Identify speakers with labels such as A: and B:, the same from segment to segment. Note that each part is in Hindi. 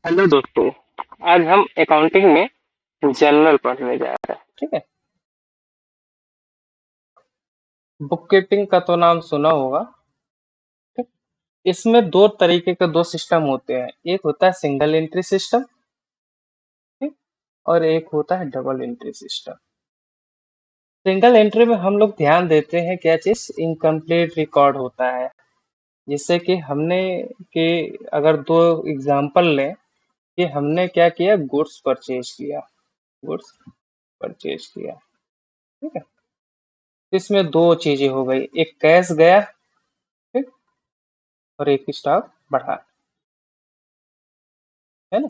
A: हेलो दोस्तों। आज हम अकाउंटिंग में जनरल पढ़ने जा रहे हैं। ठीक है। बुक कीपिंग का तो नाम सुना होगा। ठीक। इसमें दो तरीके के दो सिस्टम होते हैं, एक होता है सिंगल एंट्री सिस्टम। ठीक। और एक होता है double entry system. Single entry में हम लोग ध्यान देते हैं क्या चीज, इनकम्प्लीट रिकॉर्ड होता है। जिससे कि हमने कि अगर दो एग्जांपल लें कि हमने क्या किया, गुड्स परचेज किया। गुड्स परचेज किया। ठीक है। इसमें दो चीजें हो गई, एक कैश गया। ठीक। और एक स्टॉक बढ़ा। है ना।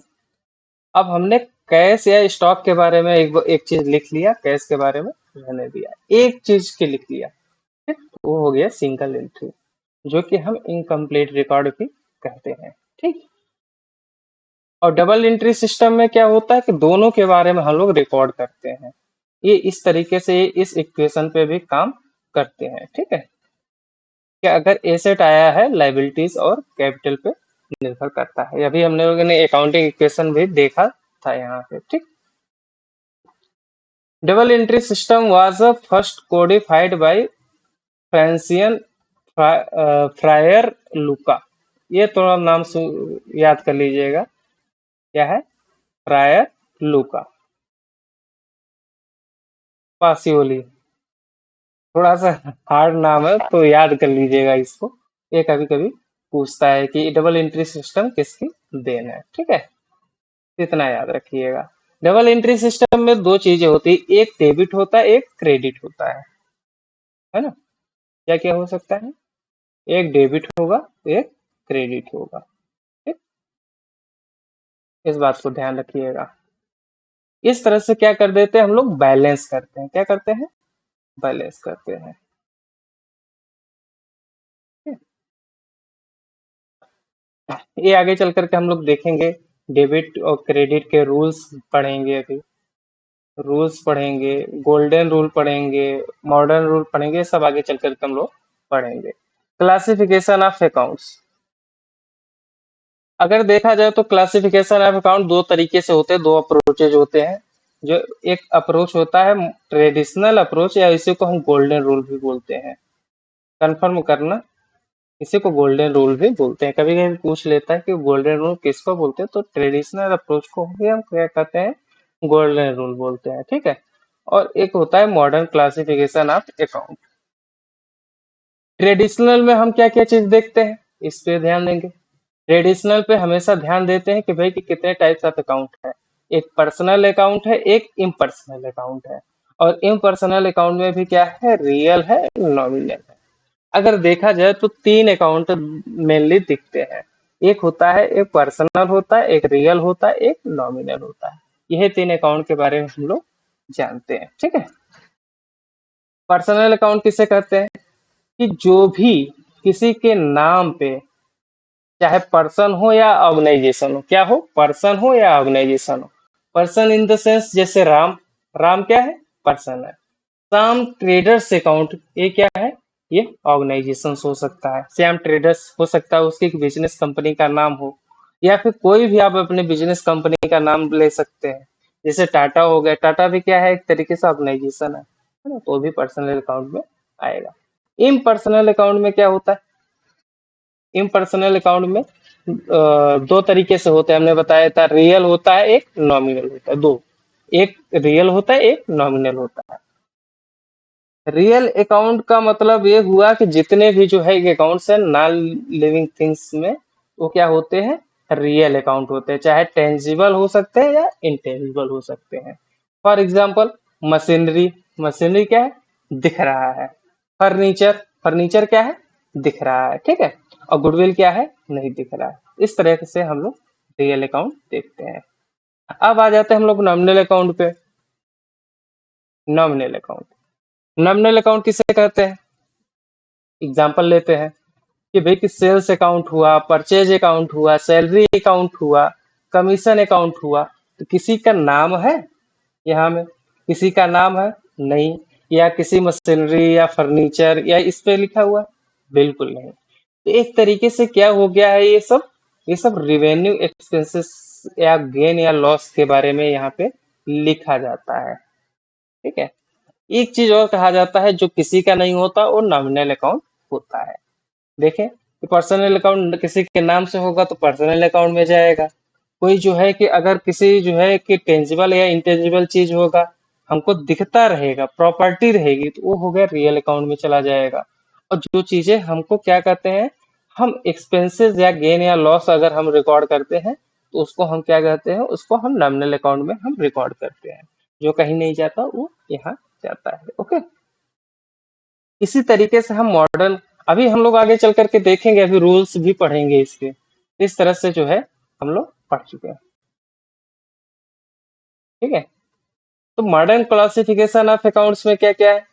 A: अब हमने कैश या स्टॉक के बारे में एक चीज लिख लिया, कैश के बारे में रहने दिया, एक चीज के लिख लिया। ठीक। तो वो हो गया सिंगल एंट्री, जो कि हम इनकम्प्लीट रिकॉर्ड भी कहते हैं। ठीक। और डबल एंट्री सिस्टम में क्या होता है कि दोनों के बारे में हम लोग रिकॉर्ड करते हैं। ये इस तरीके से इस इक्वेशन पे भी काम करते हैं। ठीक है। कि अगर एसेट आया है, लाइबिलिटीज और कैपिटल पे निर्भर करता है। अभी हमने लोगों ने अकाउंटिंग इक्वेशन भी देखा था यहाँ पे। ठीक। Double entry system was first codified by Franciscan friar Luca. ये थोड़ा नाम याद कर लीजिएगा। क्या है? Friar Luca Pacioli. थोड़ा सा हार्ड नाम है तो याद कर लीजिएगा इसको। ये कभी कभी पूछता है कि डबल एंट्री सिस्टम किसकी देन है। ठीक है। इतना याद रखिएगा। डबल एंट्री सिस्टम में दो चीजें होती है, एक डेबिट होता है, एक क्रेडिट होता है ना। क्या क्या हो सकता है? एक डेबिट होगा, एक क्रेडिट होगा। ठीक। इस बात को ध्यान रखिएगा। इस तरह से क्या कर देते हैं हम लोग, बैलेंस करते हैं। क्या करते हैं? बैलेंस करते हैं। ठीक है? ये आगे चल करके हम लोग देखेंगे। डेबिट और क्रेडिट के रूल्स पढ़ेंगे अभी। रूल्स पढ़ेंगे, गोल्डन रूल पढ़ेंगे, मॉडर्न रूल पढ़ेंगे, सब आगे चल करके हम लोग पढ़ेंगे। Classification of accounts. अगर देखा जाए तो क्लासिफिकेशन ऑफ अकाउंट दो तरीके से होते हैं, दो अप्रोचेज होते हैं। जो एक अप्रोच होता है ट्रेडिशनल अप्रोच, या इसी को हम गोल्डन रूल भी बोलते हैं। कंफर्म करना, इसी को गोल्डन रूल भी बोलते हैं। कभी कभी पूछ लेता है कि गोल्डन रूल किसको बोलते हैं, तो ट्रेडिशनल अप्रोच को भी हम क्या कहते हैं, गोल्डन रूल बोलते हैं। ठीक है। और एक होता है modern classification of account. Traditional में हम क्या क्या चीज देखते हैं, इस पे ध्यान देंगे। ट्रेडिशनल पे हमेशा ध्यान देते हैं कि भाई कि कितने टाइप्स ऑफ अकाउंट है। एक पर्सनल अकाउंट है, एक इम्पर्सनल अकाउंट है। और इम्पर्सनल अकाउंट में भी क्या है, रियल है, नॉमिनल है। अगर देखा जाए तो तीन अकाउंट मेनली दिखते हैं। एक होता है, एक पर्सनल होता है, एक रियल होता है, एक नॉमिनल होता है। यह तीन अकाउंट के बारे में हम लोग जानते हैं। ठीक है। पर्सनल अकाउंट किसे कहते हैं? कि जो भी किसी के नाम पे, चाहे पर्सन हो या ऑर्गेनाइजेशन हो, क्या हो, पर्सन हो या ऑर्गेनाइजेशन हो। पर्सन इन द सेंस जैसे राम। राम क्या है? पर्सन है। श्याम ट्रेडर्स अकाउंट, ये क्या है? ये ऑर्गेनाइजेशन हो सकता है। श्याम ट्रेडर्स हो सकता है उसकी बिजनेस कंपनी का नाम हो, या फिर कोई भी आप अपने बिजनेस कंपनी का नाम ले सकते हैं। जैसे टाटा हो गया, टाटा भी क्या है, एक तरीके से ऑर्गेनाइजेशन है ना, तो भी पर्सनल अकाउंट में आएगा। इम्पर्सनल अकाउंट में क्या होता है? इम्पर्सनल अकाउंट में दो तरीके से होते हैं, हमने बताया था। रियल होता है, एक नॉमिनल होता है। दो, एक रियल होता है, एक नॉमिनल होता है। रियल अकाउंट का मतलब ये हुआ कि जितने भी जो है अकाउंट्स है नॉन लिविंग थिंग्स में, वो क्या होते हैं, रियल अकाउंट होते हैं। चाहे टेंजिबल हो सकते हैं या इंटेंजिबल हो सकते हैं। For example, machinery. मशीनरी क्या है? दिख रहा है। फर्नीचर, फर्नीचर क्या है? दिख रहा है। ठीक है। और गुडविल क्या है? नहीं दिख रहा है। इस तरह से हम लोग रियल अकाउंट देखते हैं। अब आ जाते हैं हम लोग नॉमिनल अकाउंट पे। नॉमिनल अकाउंट, नॉमिनल अकाउंट किसे कहते हैं? एग्जाम्पल लेते हैं कि भाई कि सेल्स अकाउंट हुआ, परचेज अकाउंट हुआ, सैलरी अकाउंट हुआ, कमीशन अकाउंट हुआ। तो किसी का नाम है यहाँ में? किसी का नाम है? नहीं। या किसी मशीनरी या फर्नीचर या इस पे लिखा हुआ? बिल्कुल नहीं। तो एक तरीके से क्या हो गया है, ये सब रिवेन्यू एक्सपेंसेस या गेन या लॉस के बारे में यहाँ पे लिखा जाता है। ठीक है। एक चीज और कहा जाता है जो किसी का नहीं होता, वो नॉमिनल अकाउंट होता है। देखें कि पर्सनल अकाउंट किसी के नाम से होगा तो पर्सनल अकाउंट में जाएगा। कोई जो है कि अगर किसी जो है कि टेंजिबल या इंटेंजिबल चीज होगा, हमको दिखता रहेगा, प्रॉपर्टी रहेगी, तो वो हो गया रियल अकाउंट में चला जाएगा। और जो चीजें हमको क्या कहते हैं, हम एक्सपेंसेस या गेन या लॉस अगर हम रिकॉर्ड करते हैं तो उसको हम क्या कहते हैं, उसको हम नॉमिनल अकाउंट में हम रिकॉर्ड करते हैं। जो कहीं नहीं जाता वो यहाँ जाता है। ओके। इसी तरीके से हम मॉडर्न, अभी हम लोग आगे चल करके देखेंगे, अभी रूल्स भी पढ़ेंगे इसके। इस तरह से जो है हम लोग पढ़ चुके हैं। ठीक है। तो मॉडर्न क्लासिफिकेशन ऑफ अकाउंट्स में क्या क्या है?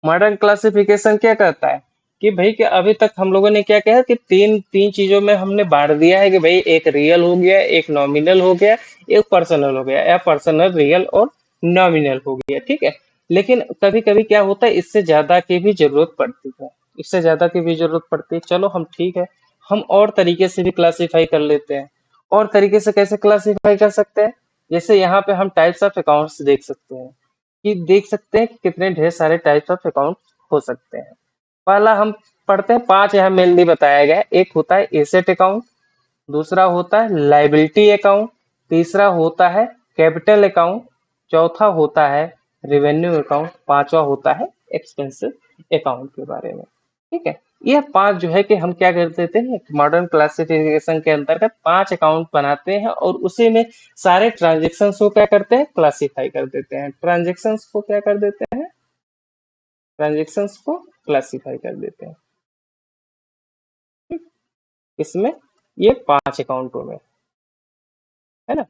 A: मॉडर्न क्लासिफिकेशन क्या कहता है कि भाई कि अभी तक हम लोगों ने क्या कहा कि तीन तीन चीजों में हमने बांट दिया है कि भाई एक रियल हो गया, एक नॉमिनल हो गया, एक पर्सनल हो गया, या पर्सनल, रियल और नॉमिनल हो गया। ठीक है। लेकिन कभी कभी क्या होता है, इससे ज्यादा की भी जरूरत पड़ती है, इससे ज्यादा की भी जरूरत पड़ती है। चलो हम ठीक है, हम और तरीके से भी क्लासिफाई कर लेते हैं। और तरीके से कैसे क्लासिफाई कर सकते हैं? जैसे यहाँ पे हम टाइप्स ऑफ अकाउंट्स देख सकते हैं, कि देख सकते हैं कि कितने ढेर सारे टाइप्स ऑफ अकाउंट हो सकते हैं। पहला हम पढ़ते हैं, पांच यहाँ मेनली बताया गया है। एक होता है एसेट अकाउंट, दूसरा होता है लाइबिलिटी अकाउंट, तीसरा होता है कैपिटल अकाउंट, चौथा होता है रेवेन्यू अकाउंट, पांचवा होता है एक्सपेंसिव अकाउंट के बारे में। ठीक है। ये पांच जो है कि हम क्या कर देते हैं, मॉडर्न क्लासिफिकेशन के अंतर्गत पांच अकाउंट बनाते हैं और उसी में सारे ट्रांजेक्शन को क्या करते हैं, क्लासिफाई कर देते हैं। ट्रांजेक्शन को क्या कर देते हैं, ट्रांजेक्शन को क्लासिफाई कर देते हैं। इसमें ये पांच अकाउंटों में, है ना।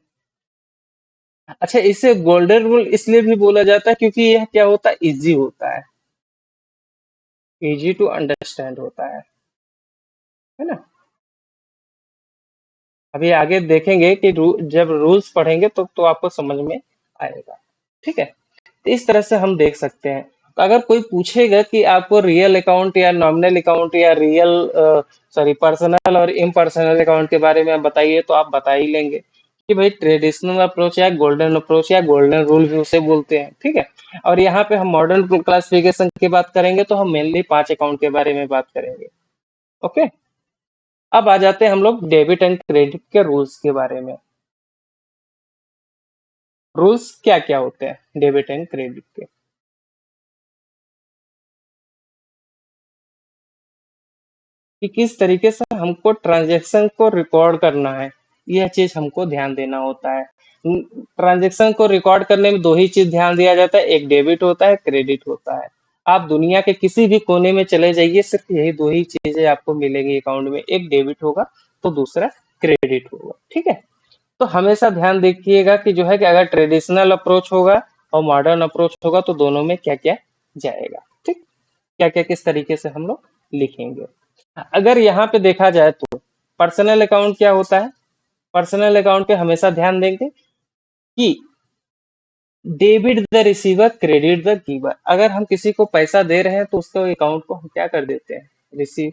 A: अच्छा, इसे गोल्डन रूल इसलिए भी बोला जाता है क्योंकि यह क्या होता है, इजी होता है, इजी टू अंडरस्टैंड होता है ना। अभी आगे देखेंगे कि जब रूल्स पढ़ेंगे तो आपको समझ में आएगा। ठीक है। तो इस तरह से हम देख सकते हैं। तो अगर कोई पूछेगा कि आपको रियल अकाउंट या नॉमिनल अकाउंट या रियल सॉरी पर्सनल और इम्पर्सनल अकाउंट के बारे में आप बताइए, तो आप बता ही लेंगे कि भाई ट्रेडिशनल अप्रोच या गोल्डन अप्रोच या गोल्डन रूल भी उसे बोलते हैं। ठीक है। और यहाँ पे हम मॉडर्न क्लासिफिकेशन की बात करेंगे तो हम मेनली पांच अकाउंट के बारे में बात करेंगे। ओके। अब आ जाते हैं हम लोग डेबिट एंड क्रेडिट के रूल्स के बारे में। रूल्स क्या क्या होते हैं डेबिट एंड क्रेडिट के, कि किस तरीके से हमको ट्रांजैक्शन को रिकॉर्ड करना है, यह चीज हमको ध्यान देना होता है। ट्रांजैक्शन को रिकॉर्ड करने में दो ही चीज ध्यान दिया जाता है, एक डेबिट होता है, क्रेडिट होता है। आप दुनिया के किसी भी कोने में चले जाइए, सिर्फ यही दो ही चीजें आपको मिलेंगी अकाउंट में, एक डेबिट होगा तो दूसरा क्रेडिट होगा। ठीक है। तो हमेशा ध्यान देखिएगा कि जो है कि अगर ट्रेडिशनल अप्रोच होगा और मॉडर्न अप्रोच होगा तो दोनों में क्या क्या जाएगा। ठीक। क्या क्या किस तरीके से हम लोग लिखेंगे। अगर यहाँ पे देखा जाए तो पर्सनल अकाउंट क्या होता है, पर्सनल अकाउंट पे हमेशा ध्यान देंगे कि debit the receiver credit the giver. अगर हम किसी को पैसा दे रहे हैं तो उसके अकाउंट को हम क्या कर देते हैं, रिसीव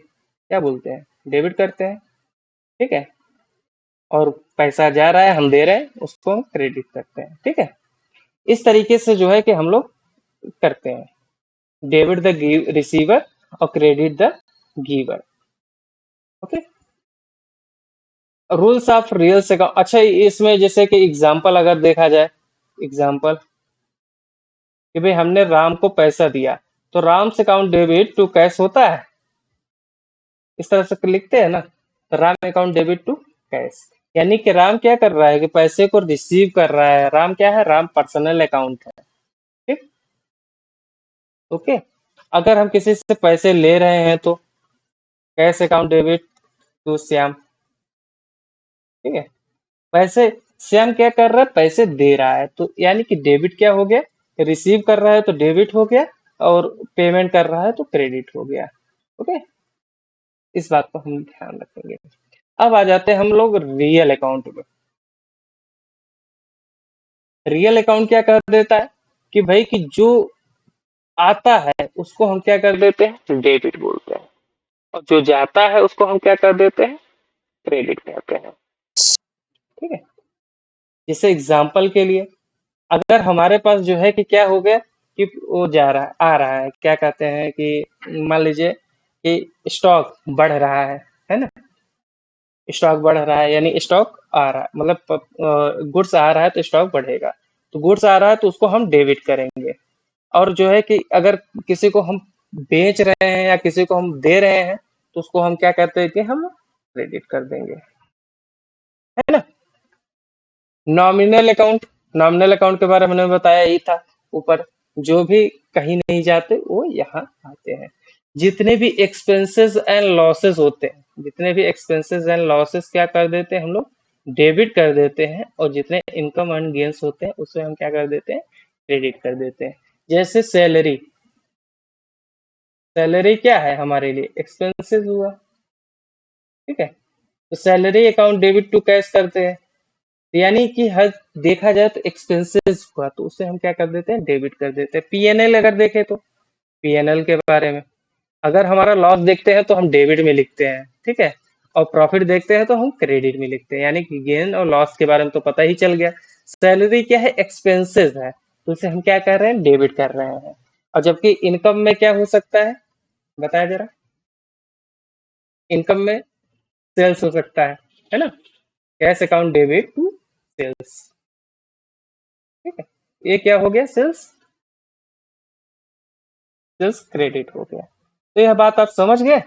A: क्या बोलते हैं, डेबिट करते हैं। ठीक है। और पैसा जा रहा है, हम दे रहे हैं, उसको हम क्रेडिट करते हैं। ठीक है। इस तरीके से जो है कि हम लोग करते हैं, डेबिट द रिसीवर और credit the giver. Okay. Rules of real account, अच्छा इसमें जैसे कि एग्जांपल अगर देखा जाए, एग्जांपल कि भाई हमने राम को पैसा दिया, तो राम से अकाउंट डेबिट टू कैश होता है, इस तरह से लिखते हैं ना, तो Ram account debit to cash. यानी कि राम क्या कर रहा है कि पैसे को रिसीव कर रहा है। राम क्या है, राम पर्सनल अकाउंट है। ठीक। ओके। अगर हम किसी से पैसे ले रहे हैं तो cash account debit to Shyam. ठीक है। पैसे श्याम क्या कर रहा है, पैसे दे रहा है, तो यानी कि डेबिट क्या हो गया, रिसीव कर रहा है तो डेबिट हो गया, और पेमेंट कर रहा है तो क्रेडिट हो गया। ओके। इस बात को हम ध्यान रखेंगे। अब आ जाते हैं हम लोग रियल अकाउंट में। रियल अकाउंट क्या कर देता है कि भाई कि जो आता है उसको हम क्या कर देते हैं, डेबिट बोलते हैं, और जो जाता है उसको हम क्या कर देते हैं, क्रेडिट कहते हैं। ठीक है। जैसे एग्जाम्पल के लिए, अगर हमारे पास जो है कि क्या हो गया कि वो जा रहा है आ रहा है, क्या कहते हैं कि मान लीजिए कि स्टॉक बढ़ रहा है ना। स्टॉक बढ़ रहा है यानी स्टॉक आ रहा है, मतलब गुड्स आ रहा है तो स्टॉक बढ़ेगा। तो गुड्स आ रहा है तो उसको हम डेबिट करेंगे। और जो है कि अगर किसी को हम बेच रहे हैं या किसी को हम दे रहे हैं तो उसको हम क्या कहते हैं कि हम क्रेडिट कर देंगे, है ना। नॉमिनल अकाउंट, नॉमिनल अकाउंट के बारे में मैंने बताया ही था ऊपर। जो भी कहीं नहीं जाते वो यहाँ आते हैं। जितने भी एक्सपेंसेस एंड लॉसेस होते हैं, जितने भी एक्सपेंसेस एंड लॉसेस क्या कर देते हैं हम लोग, डेबिट कर देते हैं। और जितने इनकम एंड गेन्स होते हैं उसे हम क्या कर देते हैं, क्रेडिट कर देते हैं। जैसे सैलरी, सैलरी क्या है हमारे लिए, एक्सपेंसेस हुआ, ठीक है। तो salary account debit to cash करते हैं। यानी कि हर देखा जाए तो एक्सपेंसेस हुआ तो उसे हम क्या कर देते हैं, डेबिट कर देते हैं। पीएनएल अगर देखें तो पीएनएल के बारे में, अगर हमारा लॉस देखते हैं तो हम डेबिट में लिखते हैं, ठीक है। और प्रॉफिट देखते हैं तो हम क्रेडिट में लिखते हैं। यानी कि गेन और लॉस के बारे में तो पता ही चल गया। सैलरी क्या है, एक्सपेंसेस है, तो उसे हम क्या कर रहे हैं, डेबिट कर रहे हैं। और जबकि इनकम में क्या हो सकता है, बताया जरा। इनकम में सेल्स हो सकता है ना। Cash account debit to sales, ठीक है। ये क्या हो गया, सेल्स, सेल्स क्रेडिट हो गया। तो यह बात आप समझ गए,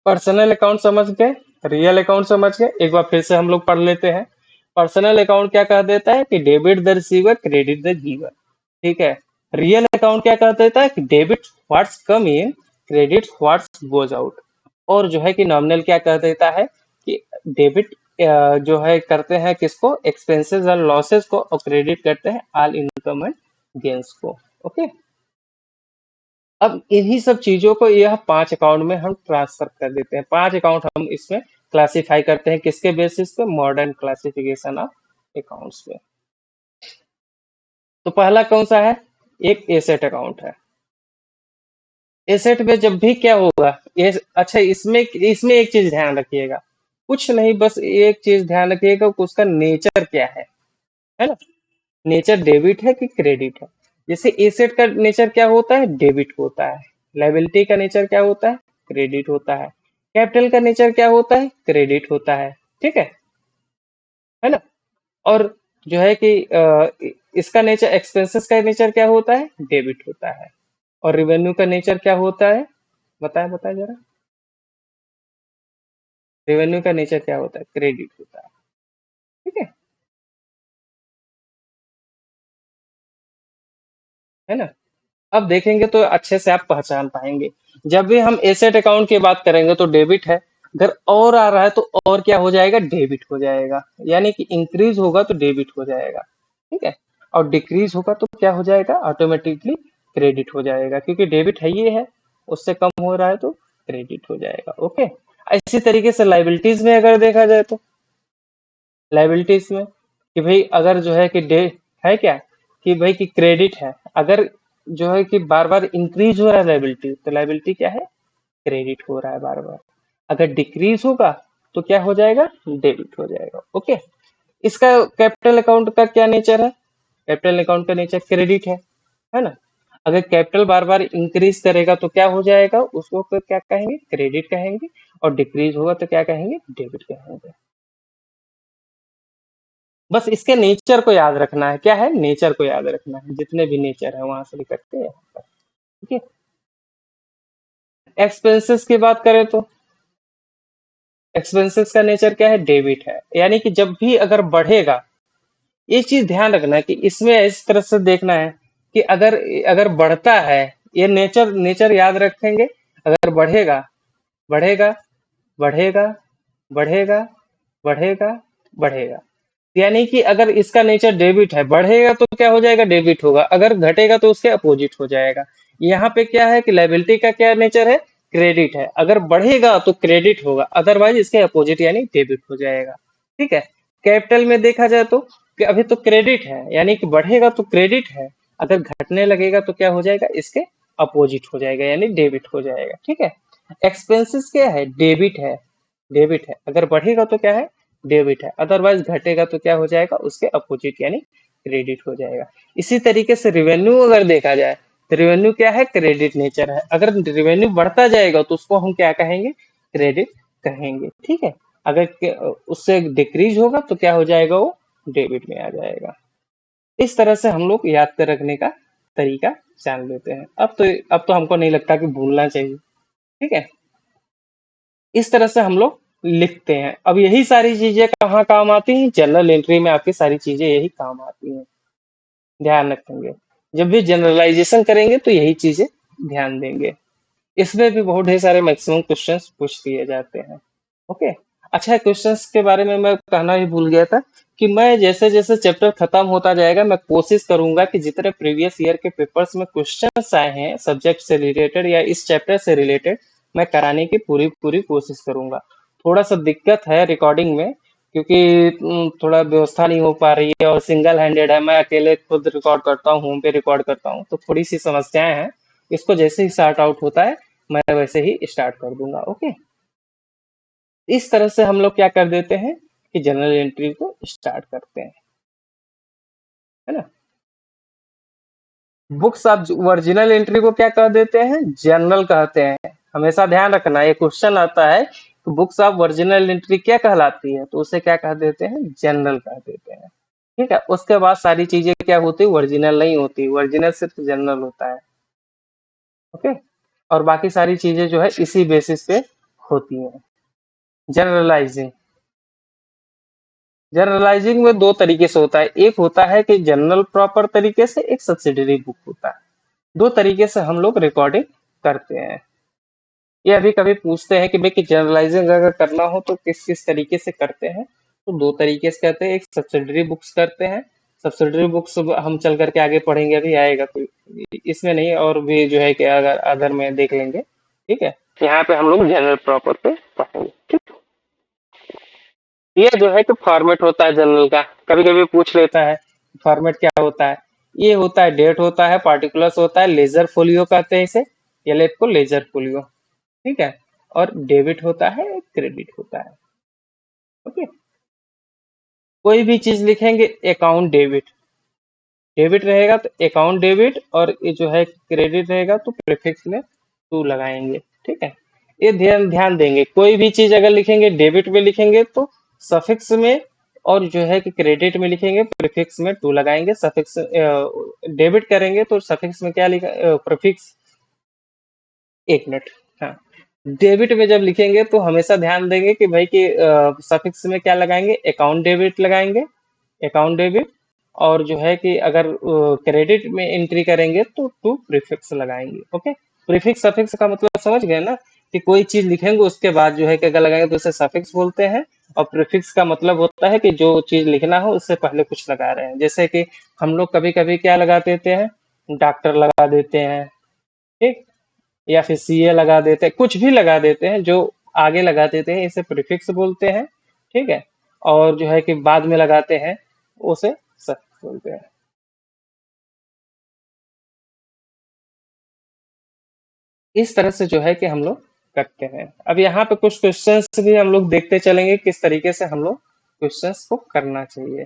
A: पर्सनल अकाउंट समझ गए, रियल अकाउंट समझ गए। एक बार फिर से हम लोग पढ़ लेते हैं। पर्सनल अकाउंट क्या कह देता है कि debit the receiver, credit the giver, ठीक है। रियल अकाउंट क्या कह देता है कि डेबिट व्हाट्स कम इन, क्रेडिट व्हाट्स गोज आउट। और जो है कि नॉमिनल क्या कह देता है कि डेबिट जो है करते हैं किसको, एक्सपेंसेस और लॉसेस को, और क्रेडिट करते हैं ऑल इनकम एंड गेन्स को। ओके। अब इन्हीं सब चीजों को यह 5 अकाउंट में हम ट्रांसफर कर देते हैं। 5 अकाउंट हम इसमें क्लासिफाई करते हैं, किसके बेसिस पे, मॉडर्न क्लासिफिकेशन ऑफ अकाउंट्स पे। तो पहला कौन सा है, एक एसेट अकाउंट है। एसेट में जब भी क्या होगा, ये अच्छा, इसमें इसमें एक चीज ध्यान रखिएगा, कुछ नहीं, बस एक चीज ध्यान रखिएगा कि उसका नेचर क्या है ना। नेचर डेबिट है कि क्रेडिट है। जैसे एसेट का नेचर क्या होता है, डेबिट होता है। लायबिलिटी का नेचर क्या होता है, क्रेडिट होता है। कैपिटल का नेचर क्या होता है, क्रेडिट होता है, ठीक है ना। और जो है कि इसका नेचर, एक्सपेंसेस का नेचर क्या होता है, डेबिट होता है। और रिवेन्यू का नेचर क्या होता है, बताए बताए जरा। रेवेन्यू का नेचर क्या होता है, क्रेडिट होता है, ठीक है ना। अब देखेंगे तो अच्छे से आप पहचान पाएंगे। जब भी हम एसेट अकाउंट की बात करेंगे तो डेबिट है, अगर और आ रहा है तो और क्या हो जाएगा, डेबिट हो जाएगा। यानी कि इंक्रीज होगा तो डेबिट हो जाएगा, ठीक है। और डिक्रीज होगा तो क्या हो जाएगा, ऑटोमेटिकली क्रेडिट हो जाएगा, क्योंकि डेबिट है ये है, उससे कम हो रहा है तो क्रेडिट हो जाएगा। ओके। इसी तरीके से लाइबिलिटीज में अगर देखा जाए तो, लाइबिलिटीज में कि भाई अगर जो है कि डे है क्या, कि भाई कि क्रेडिट है, अगर जो है कि बार बार इंक्रीज हो रहा है लाइबिलिटी, तो लाइबिलिटी क्या है, क्रेडिट हो रहा है बार बार। अगर डिक्रीज होगा तो क्या हो जाएगा, डेबिट हो जाएगा। ओके। इसका कैपिटल अकाउंट का क्या नेचर है, कैपिटल अकाउंट का नेचर क्रेडिट है ना। अगर कैपिटल बार बार इंक्रीज करेगा तो क्या हो जाएगा, उसको फिर क्या कहेंगे, क्रेडिट कहेंगे। और डिक्रीज होगा तो क्या कहेंगे, डेबिट कहेंगे। बस इसके नेचर को याद रखना है, क्या है, नेचर को याद रखना है। जितने भी नेचर है वहां से लेकर के यहाँ पर, ठीक है। एक्सपेंसेस की बात करें तो एक्सपेंसेस का नेचर क्या है, डेबिट है। यानी कि जब भी अगर बढ़ेगा, एक चीज ध्यान रखना है कि इसमें इस तरह से देखना है कि अगर अगर बढ़ता है, ये नेचर नेचर याद रखेंगे। अगर बढ़ेगा, बढ़ेगा, बढ़ेगा, बढ़ेगा, बढ़ेगा, बढ़ेगा। यानी कि अगर इसका नेचर डेबिट है, बढ़ेगा तो क्या हो जाएगा, डेबिट होगा। अगर घटेगा तो उसके अपोजिट हो जाएगा। यहाँ पे क्या है कि लाइबिलिटी का क्या नेचर है, क्रेडिट है। अगर बढ़ेगा तो क्रेडिट होगा, अदरवाइज इसके अपोजिट यानी डेबिट हो जाएगा, ठीक है। कैपिटल में देखा जाए तो कि अभी तो क्रेडिट है, यानी कि बढ़ेगा तो क्रेडिट है। अगर घटने लगेगा तो क्या हो जाएगा, इसके अपोजिट हो जाएगा, यानी डेबिट हो जाएगा, ठीक है। एक्सपेंसेस क्या है, डेबिट है, डेबिट है। अगर बढ़ेगा तो क्या है, डेबिट है, अदरवाइज घटेगा तो क्या हो जाएगा, उसके अपोजिट यानी क्रेडिट हो जाएगा। इसी तरीके से रिवेन्यू अगर देखा जाए तो रिवेन्यू क्या है, क्रेडिट नेचर है। अगर रिवेन्यू बढ़ता जाएगा तो उसको हम क्या कहेंगे, क्रेडिट कहेंगे, ठीक है। अगर उससे डिक्रीज होगा तो क्या हो जाएगा, वो डेबिट में आ जाएगा। इस तरह से हम लोग याद कर रखने का तरीका जान लेते हैं। अब तो हमको नहीं लगता कि भूलना चाहिए, ठीक है। इस तरह से हम लोग लिखते हैं। अब यही सारी चीजें कहाँ काम आती हैं, जनरल एंट्री में आपकी सारी चीजें यही काम आती हैं, ध्यान रखेंगे। जब भी जनरलाइजेशन करेंगे तो यही चीजें ध्यान देंगे। इसमें भी बहुत ढेर सारे मैक्सिमम क्वेश्चंस पूछ दिए जाते हैं। ओके। अच्छा, क्वेश्चंस के बारे में मैं कहना ही भूल गया था कि मैं जैसे जैसे चैप्टर खत्म होता जाएगा मैं कोशिश करूंगा कि जितने प्रीवियस ईयर के पेपर्स में क्वेश्चंस आए हैं सब्जेक्ट से रिलेटेड या इस चैप्टर से रिलेटेड, मैं कराने की पूरी पूरी कोशिश करूंगा। थोड़ा सा दिक्कत है रिकॉर्डिंग में, क्योंकि थोड़ा व्यवस्था नहीं हो पा रही है और सिंगल हैंडेड है, मैं अकेले खुद रिकॉर्ड करता हूँ, होम पे रिकॉर्ड करता हूँ, तो थोड़ी सी समस्याएं हैं। इसको जैसे ही सॉर्ट आउट होता है मैं वैसे ही स्टार्ट कर दूंगा। ओके। इस तरह से हम लोग क्या कर देते हैं कि जनरल एंट्री को स्टार्ट करते हैं, है ना। बुक्स ऑफ ओरिजिनल एंट्री को क्या कह देते हैं, जनरल कहते हैं। हमेशा ध्यान रखना, ये क्वेश्चन आता है कि बुक्स ऑफ ओरिजिनल एंट्री क्या कहलाती है, तो उसे क्या कह देते हैं, जनरल कह देते हैं, ठीक है। उसके बाद सारी चीजें क्या होती है, ओरिजिनल नहीं होती, ओरिजिनल सिर्फ जनरल होता है। ओके। और बाकी सारी चीजें जो है इसी बेसिस पे होती हैं। जनरलाइजिंग, जनरलाइजिंग में दो तरीके से होता है, एक होता है कि जनरल प्रॉपर तरीके से, एक सब्सिडरी बुक होता है। दो तरीके से हम लोग रिकॉर्डिंग करते हैं। ये अभी कभी पूछते हैं कि भाई कि जनरलाइजिंग अगर करना हो तो किस किस तरीके से करते हैं, तो दो तरीके से करते हैं। एक सब्सिडरी बुक्स करते हैं, सब्सिडरी बुक्स हम चल करके आगे पढ़ेंगे, अभी आएगा कोई इसमें नहीं, और भी जो है कि अगर अदर में देख लेंगे, ठीक है। यहाँ पे हम लोग जनरल प्रॉपर पे पढ़ेंगे, ठीक। ये जो है कि फॉर्मेट होता है जनरल का, कभी कभी पूछ लेता है फॉर्मेट क्या होता है। ये होता है डेट होता है, पार्टिकुलर्स होता है, लेजर फोलियो कहते हैं इसे, या लेट को लेजर फोलियो, ठीक है। और डेबिट होता है, क्रेडिट होता है। ओके। कोई भी चीज लिखेंगे अकाउंट डेबिट, डेबिट रहेगा तो अकाउंट डेबिट, और ये जो है क्रेडिट रहेगा तो प्रीफिक्स में टू लगाएंगे, ठीक है। ये ध्यान ध्यान देंगे, कोई भी चीज अगर लिखेंगे डेबिट में लिखेंगे तो सफिक्स में, और जो है कि क्रेडिट में लिखेंगे प्रीफिक्स में टू लगाएंगे। सफिक्स डेबिट करेंगे तो सफिक्स में क्या लिखा, प्रीफिक्स, एक मिनट, हाँ। डेबिट में जब लिखेंगे तो हमेशा ध्यान देंगे कि भाई कि सफिक्स में क्या लगाएंगे, अकाउंट डेबिट लगाएंगे, अकाउंट डेबिट। और जो है कि अगर क्रेडिट में एंट्री करेंगे तो टू प्रीफिक्स लगाएंगे। ओके। प्रीफिक्स सफिक्स का मतलब समझ गए ना, कि कोई चीज लिखेंगे उसके बाद जो है कि अगर लगाएंगे तो उसे सफिक्स बोलते हैं। और प्रीफिक्स का मतलब होता है कि जो चीज लिखना हो उससे पहले कुछ लगा रहे हैं, जैसे कि हम लोग कभी कभी क्या लगा देते हैं, डॉक्टर लगा देते हैं, ठीक, या फिर सीए लगा देते हैं, कुछ भी लगा देते हैं, जो आगे लगा देते हैं इसे प्रीफिक्स बोलते हैं, ठीक है। और जो है कि बाद में लगाते हैं उसे सफिक्स बोलते हैं। इस तरह से जो है कि हम लोग करते हैं। अब यहाँ पे कुछ क्वेश्चंस भी हम लोग देखते चलेंगे किस तरीके से हम लोग क्वेश्चंस को करना चाहिए।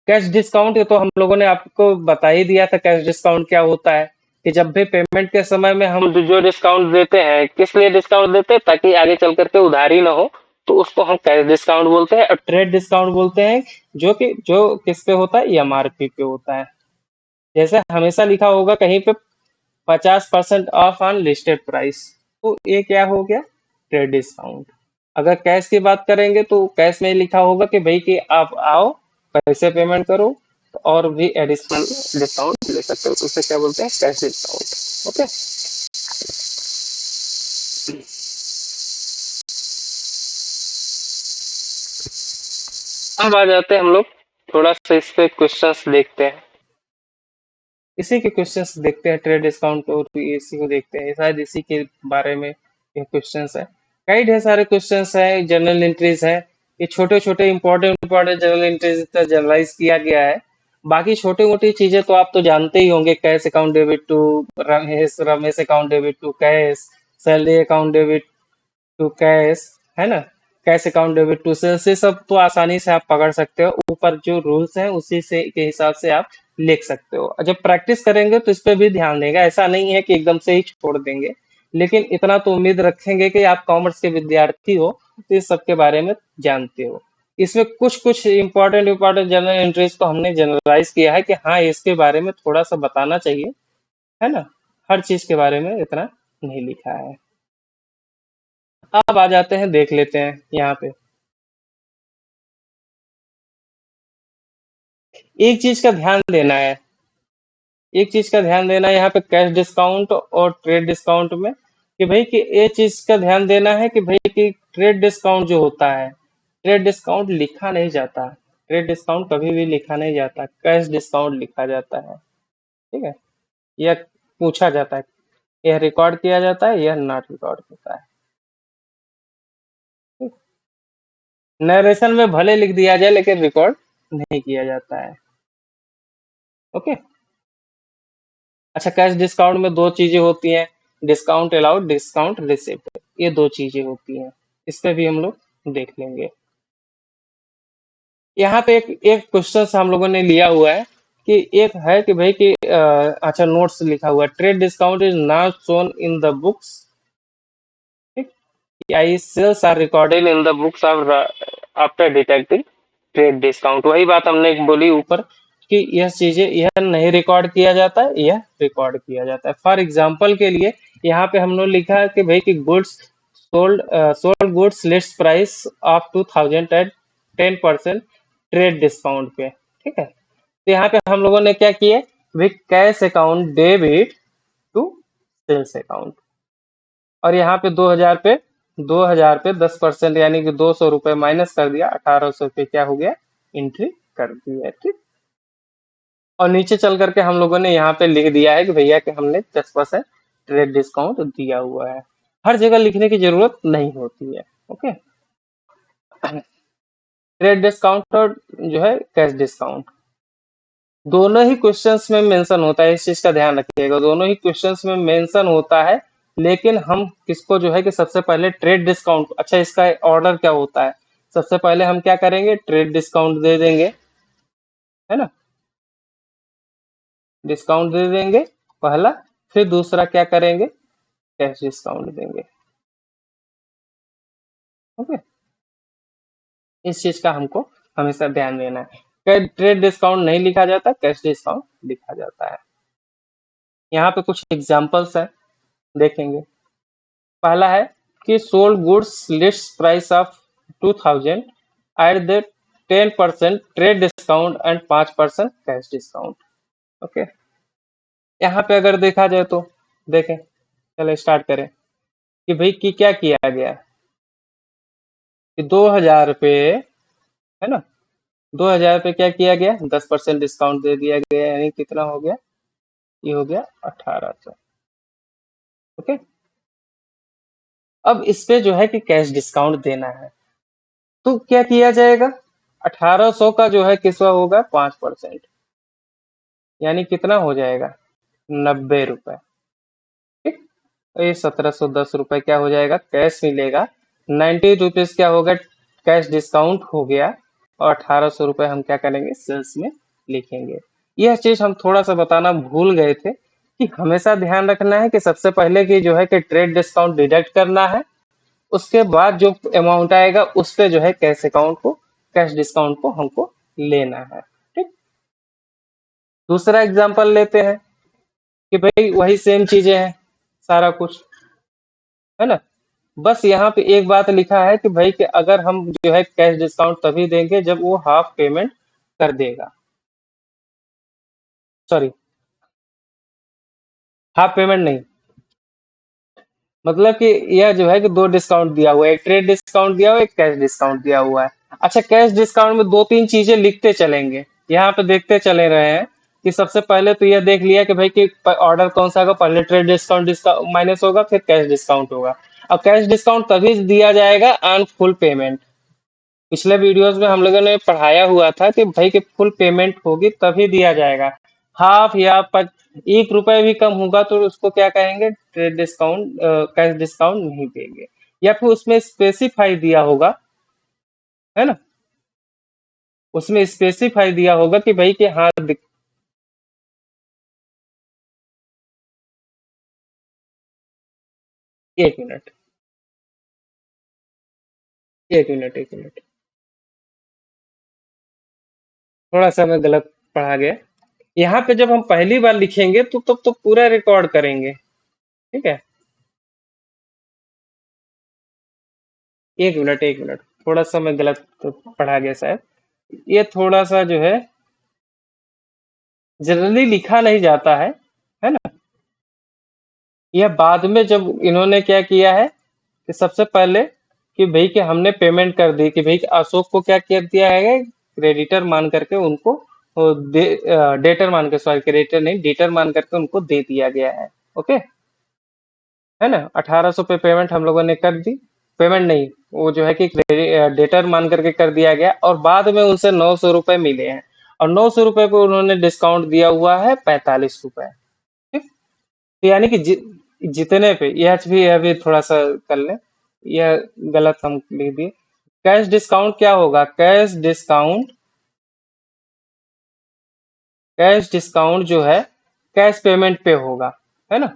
A: कैश डिस्काउंट, ये तो हम लोगों ने आपको बता ही दिया था कैश डिस्काउंट क्या होता है, कि जब भी पेमेंट के समय में हम जो डिस्काउंट देते हैं, किस लिए डिस्काउंट देते हैं, ताकि आगे चल करके उधारी ना हो, तो उसको हम कैश डिस्काउंट बोलते हैं। और ट्रेड डिस्काउंट बोलते हैं, जो किस पे होता है, एमआरपी पे होता है। जैसे हमेशा लिखा होगा कहीं पे 50% ऑफ ऑन लिस्टेड प्राइस, तो ये क्या हो गया, ट्रेड डिस्काउंट। अगर कैश की बात करेंगे तो कैश में लिखा होगा कि भाई कि आप आओ, पैसे पेमेंट करो, और भी एडिशनल डिस्काउंट ले सकते हो, तो उसे क्या बोलते हैं, कैश डिस्काउंट। ओके। अब आ जाते हैं हम लोग थोड़ा सा इस पे क्वेश्चंस देखते हैं, इसी के क्वेश्चंस देखते हैं, ट्रेड डिस्काउंट और इसी को देखते हैं, शायद इसी के बारे में ये क्वेश्चंस है। कई ढेर सारे क्वेश्चंस है, जर्नल एंट्रीज है, ये छोटे छोटे इंपॉर्टेंट इंपॉर्टेंट जर्नल एंट्रीज तक जनरलाइज किया गया है। बाकी छोटी मोटी चीजें तो आप तो जानते ही होंगे, cash account debit to Ramesh, Ramesh account debit to cash, salary account debit to cash, है ना। Cash account debit to sales, ये सब तो आसानी से आप पकड़ सकते हो, ऊपर जो रूल्स हैं उसी से के हिसाब से आप लिख सकते हो। और जब प्रैक्टिस करेंगे तो इस पे भी ध्यान देगा, ऐसा नहीं है कि एकदम से ही छोड़ देंगे, लेकिन इतना तो उम्मीद रखेंगे कि आप कॉमर्स के विद्यार्थी हो तो इस सब के बारे में जानते हो। इसमें कुछ कुछ इंपॉर्टेंट इंपॉर्टेंट जनरल एंट्रीज को हमने जनरलाइज किया है कि हाँ इसके बारे में थोड़ा सा बताना चाहिए, है ना। हर चीज के बारे में इतना नहीं लिखा है। अब आ जाते हैं, देख लेते हैं यहाँ पे। एक चीज का ध्यान देना है, एक चीज का ध्यान देना है यहाँ पे कैश डिस्काउंट और ट्रेड डिस्काउंट में, कि भाई कि ये चीज का ध्यान देना है कि भाई कि ट्रेड डिस्काउंट जो होता है, ट्रेड डिस्काउंट लिखा नहीं जाता, ट्रेड डिस्काउंट कभी भी लिखा नहीं जाता, कैश डिस्काउंट लिखा जाता है। ठीक है, यह पूछा जाता है, यह रिकॉर्ड किया जाता है, यह नॉट रिकॉर्ड होता है। नरेशन में भले लिख दिया जाए लेकिन रिकॉर्ड नहीं किया जाता है। ओके। अच्छा, कैश डिस्काउंट में दो चीजें होती हैं, डिस्काउंट अलाउड, डिस्काउंट रिसिप्ट, ये दो चीजें होती हैं, इस पे भी हम लोग देख लेंगे। यहाँ पे एक एक क्वेश्चन हम लोगों ने लिया हुआ है कि एक है कि भाई कि अच्छा नोट्स लिखा हुआ है, trade discount is not shown in the books, I sales are recorded in the books of after detecting trade discount. वही बात हमने बोली ऊपर कि यह चीजें, यह नहीं रिकॉर्ड किया जाता है, यह रिकॉर्ड किया जाता है। फॉर एग्जांपल के लिए यहाँ पे हमने लिखा है कि भाई कि goods sold, sold goods list price of 2000 at 10% trade discount पे। ठीक है, तो यहाँ पे हम लोगों ने क्या किया, भाई cash account debit to sales account, और यहाँ पे 2000 पे 10% यानी कि 200 रुपये माइनस कर दिया, 1800 रुपये क्या हो गया, एंट्री कर दी है। ठीक, और नीचे चल करके हम लोगों ने यहाँ पे लिख दिया है कि भैया कि हमने 10% ट्रेड डिस्काउंट दिया हुआ है। हर जगह लिखने की जरूरत नहीं होती है। ओके, ट्रेड डिस्काउंट और जो है कैश डिस्काउंट दोनों ही क्वेश्चंस में मेंशन होता है, इस चीज का ध्यान रखिएगा, दोनों ही क्वेश्चंस में मेंशन होता है। लेकिन हम किसको जो है कि सबसे पहले ट्रेड डिस्काउंट, अच्छा इसका ऑर्डर क्या होता है, सबसे पहले हम क्या करेंगे, ट्रेड डिस्काउंट दे देंगे, है ना, डिस्काउंट दे देंगे पहला, फिर दूसरा क्या करेंगे, कैश डिस्काउंट देंगे। ओके, इस चीज का हमको हमेशा ध्यान देना है, ट्रेड डिस्काउंट नहीं लिखा जाता, कैश डिस्काउंट लिखा जाता है। यहाँ पे कुछ एग्जाम्पल्स है, देखेंगे। पहला है कि sold goods list price of 2000 at the 10% trade discount and 5% cash discount. Okay, यहाँ पे अगर देखा जाए तो देखें, चलो स्टार्ट करें कि भाई कि क्या किया गया, कि 2000 रुपये, है ना, 2000 रुपये क्या किया गया, 10% डिस्काउंट दे दिया गया, यानी कितना हो गया, ये हो गया 1800। ओके, अब इस पे जो है कि कैश डिस्काउंट देना है, तो क्या किया जाएगा, 1800 का जो है किसवा होगा 5%, यानी कितना हो जाएगा, 90 रुपए। ठीक, तो ये 1710 रुपए क्या हो जाएगा, कैश मिलेगा, 90 रुपीज क्या होगा, कैश डिस्काउंट हो गया, और 1800 रुपये हम क्या करेंगे, सेल्स में लिखेंगे। यह चीज हम थोड़ा सा बताना भूल गए थे कि हमेशा ध्यान रखना है कि सबसे पहले की जो है कि ट्रेड डिस्काउंट डिडक्ट करना है, उसके बाद जो अमाउंट आएगा उस पे जो है कैश अकाउंट को, कैश डिस्काउंट को हमको लेना है। ठीक, दूसरा एग्जांपल लेते हैं कि भाई वही सेम चीजें हैं, सारा कुछ, है ना, बस यहाँ पे एक बात लिखा है कि भाई कि अगर हम जो है कैश डिस्काउंट तभी देंगे जब वो हाफ पेमेंट कर देगा, सॉरी, हाफ पेमेंट नहीं, मतलब कि यह जो है कि दो डिस्काउंट दिया हुआ है, एक ट्रेड डिस्काउंट दिया हुआ है, एक कैश डिस्काउंट दिया हुआ है। अच्छा, कैश डिस्काउंट में दो तीन चीजें लिखते चलेंगे, यहाँ पे देखते चले रहे हैं कि सबसे पहले तो यह देख लिया कि भाई कि ऑर्डर कौन सा होगा, पहले ट्रेड डिस्काउंट डिस्काउंट माइनस होगा, फिर कैश डिस्काउंट होगा। अब कैश डिस्काउंट तभी दिया जाएगा ऑन फुल पेमेंट, पिछले वीडियोस में हम लोगों ने पढ़ाया हुआ था कि भाई कि फुल पेमेंट होगी तभी दिया जाएगा, हाफ या 1 रुपए भी कम होगा तो उसको क्या कहेंगे, ट्रेड डिस्काउंट, कैश डिस्काउंट नहीं देंगे। या फिर उसमें स्पेसिफाई दिया होगा है ना? उसमें स्पेसिफाई दिया होगा कि भाई कि हाँ 1 मिनट, 1 मिनट, 1 मिनट, थोड़ा सा मैं गलत पढ़ा गया। यहाँ पे जब हम पहली बार लिखेंगे तो तब तो पूरा रिकॉर्ड करेंगे। ठीक है, 1 मिनट, 1 मिनट, थोड़ा सा मैं गलत पढ़ा गया शायद। ये थोड़ा सा जो है जनरली लिखा नहीं जाता है ना? यह बाद में जब इन्होंने क्या किया है कि सबसे पहले कि भाई कि हमने पेमेंट कर दी, कि भाई कि अशोक को क्या कर दिया है, क्रेडिटर मान करके उनको वो डेटर मान के, सॉरी क्रेडिटर नहीं, डेटर मान करके उनको दे दिया गया है। ओके, है ना? 1800 पे पेमेंट हम लोगों ने कर दी, पेमेंट नहीं, वो जो है कि डेटर मान करके कर दिया गया, और बाद में उनसे 900 रुपए मिले हैं, और 900 रुपए पे उन्होंने डिस्काउंट दिया हुआ है 45 रुपए। ठीक, तो यानी कि जितने पे, यह भी थोड़ा सा कर ले, यह गलत हम लिख दिए। कैश डिस्काउंट क्या होगा? कैश डिस्काउंट जो है कैश पेमेंट पे होगा, है ना?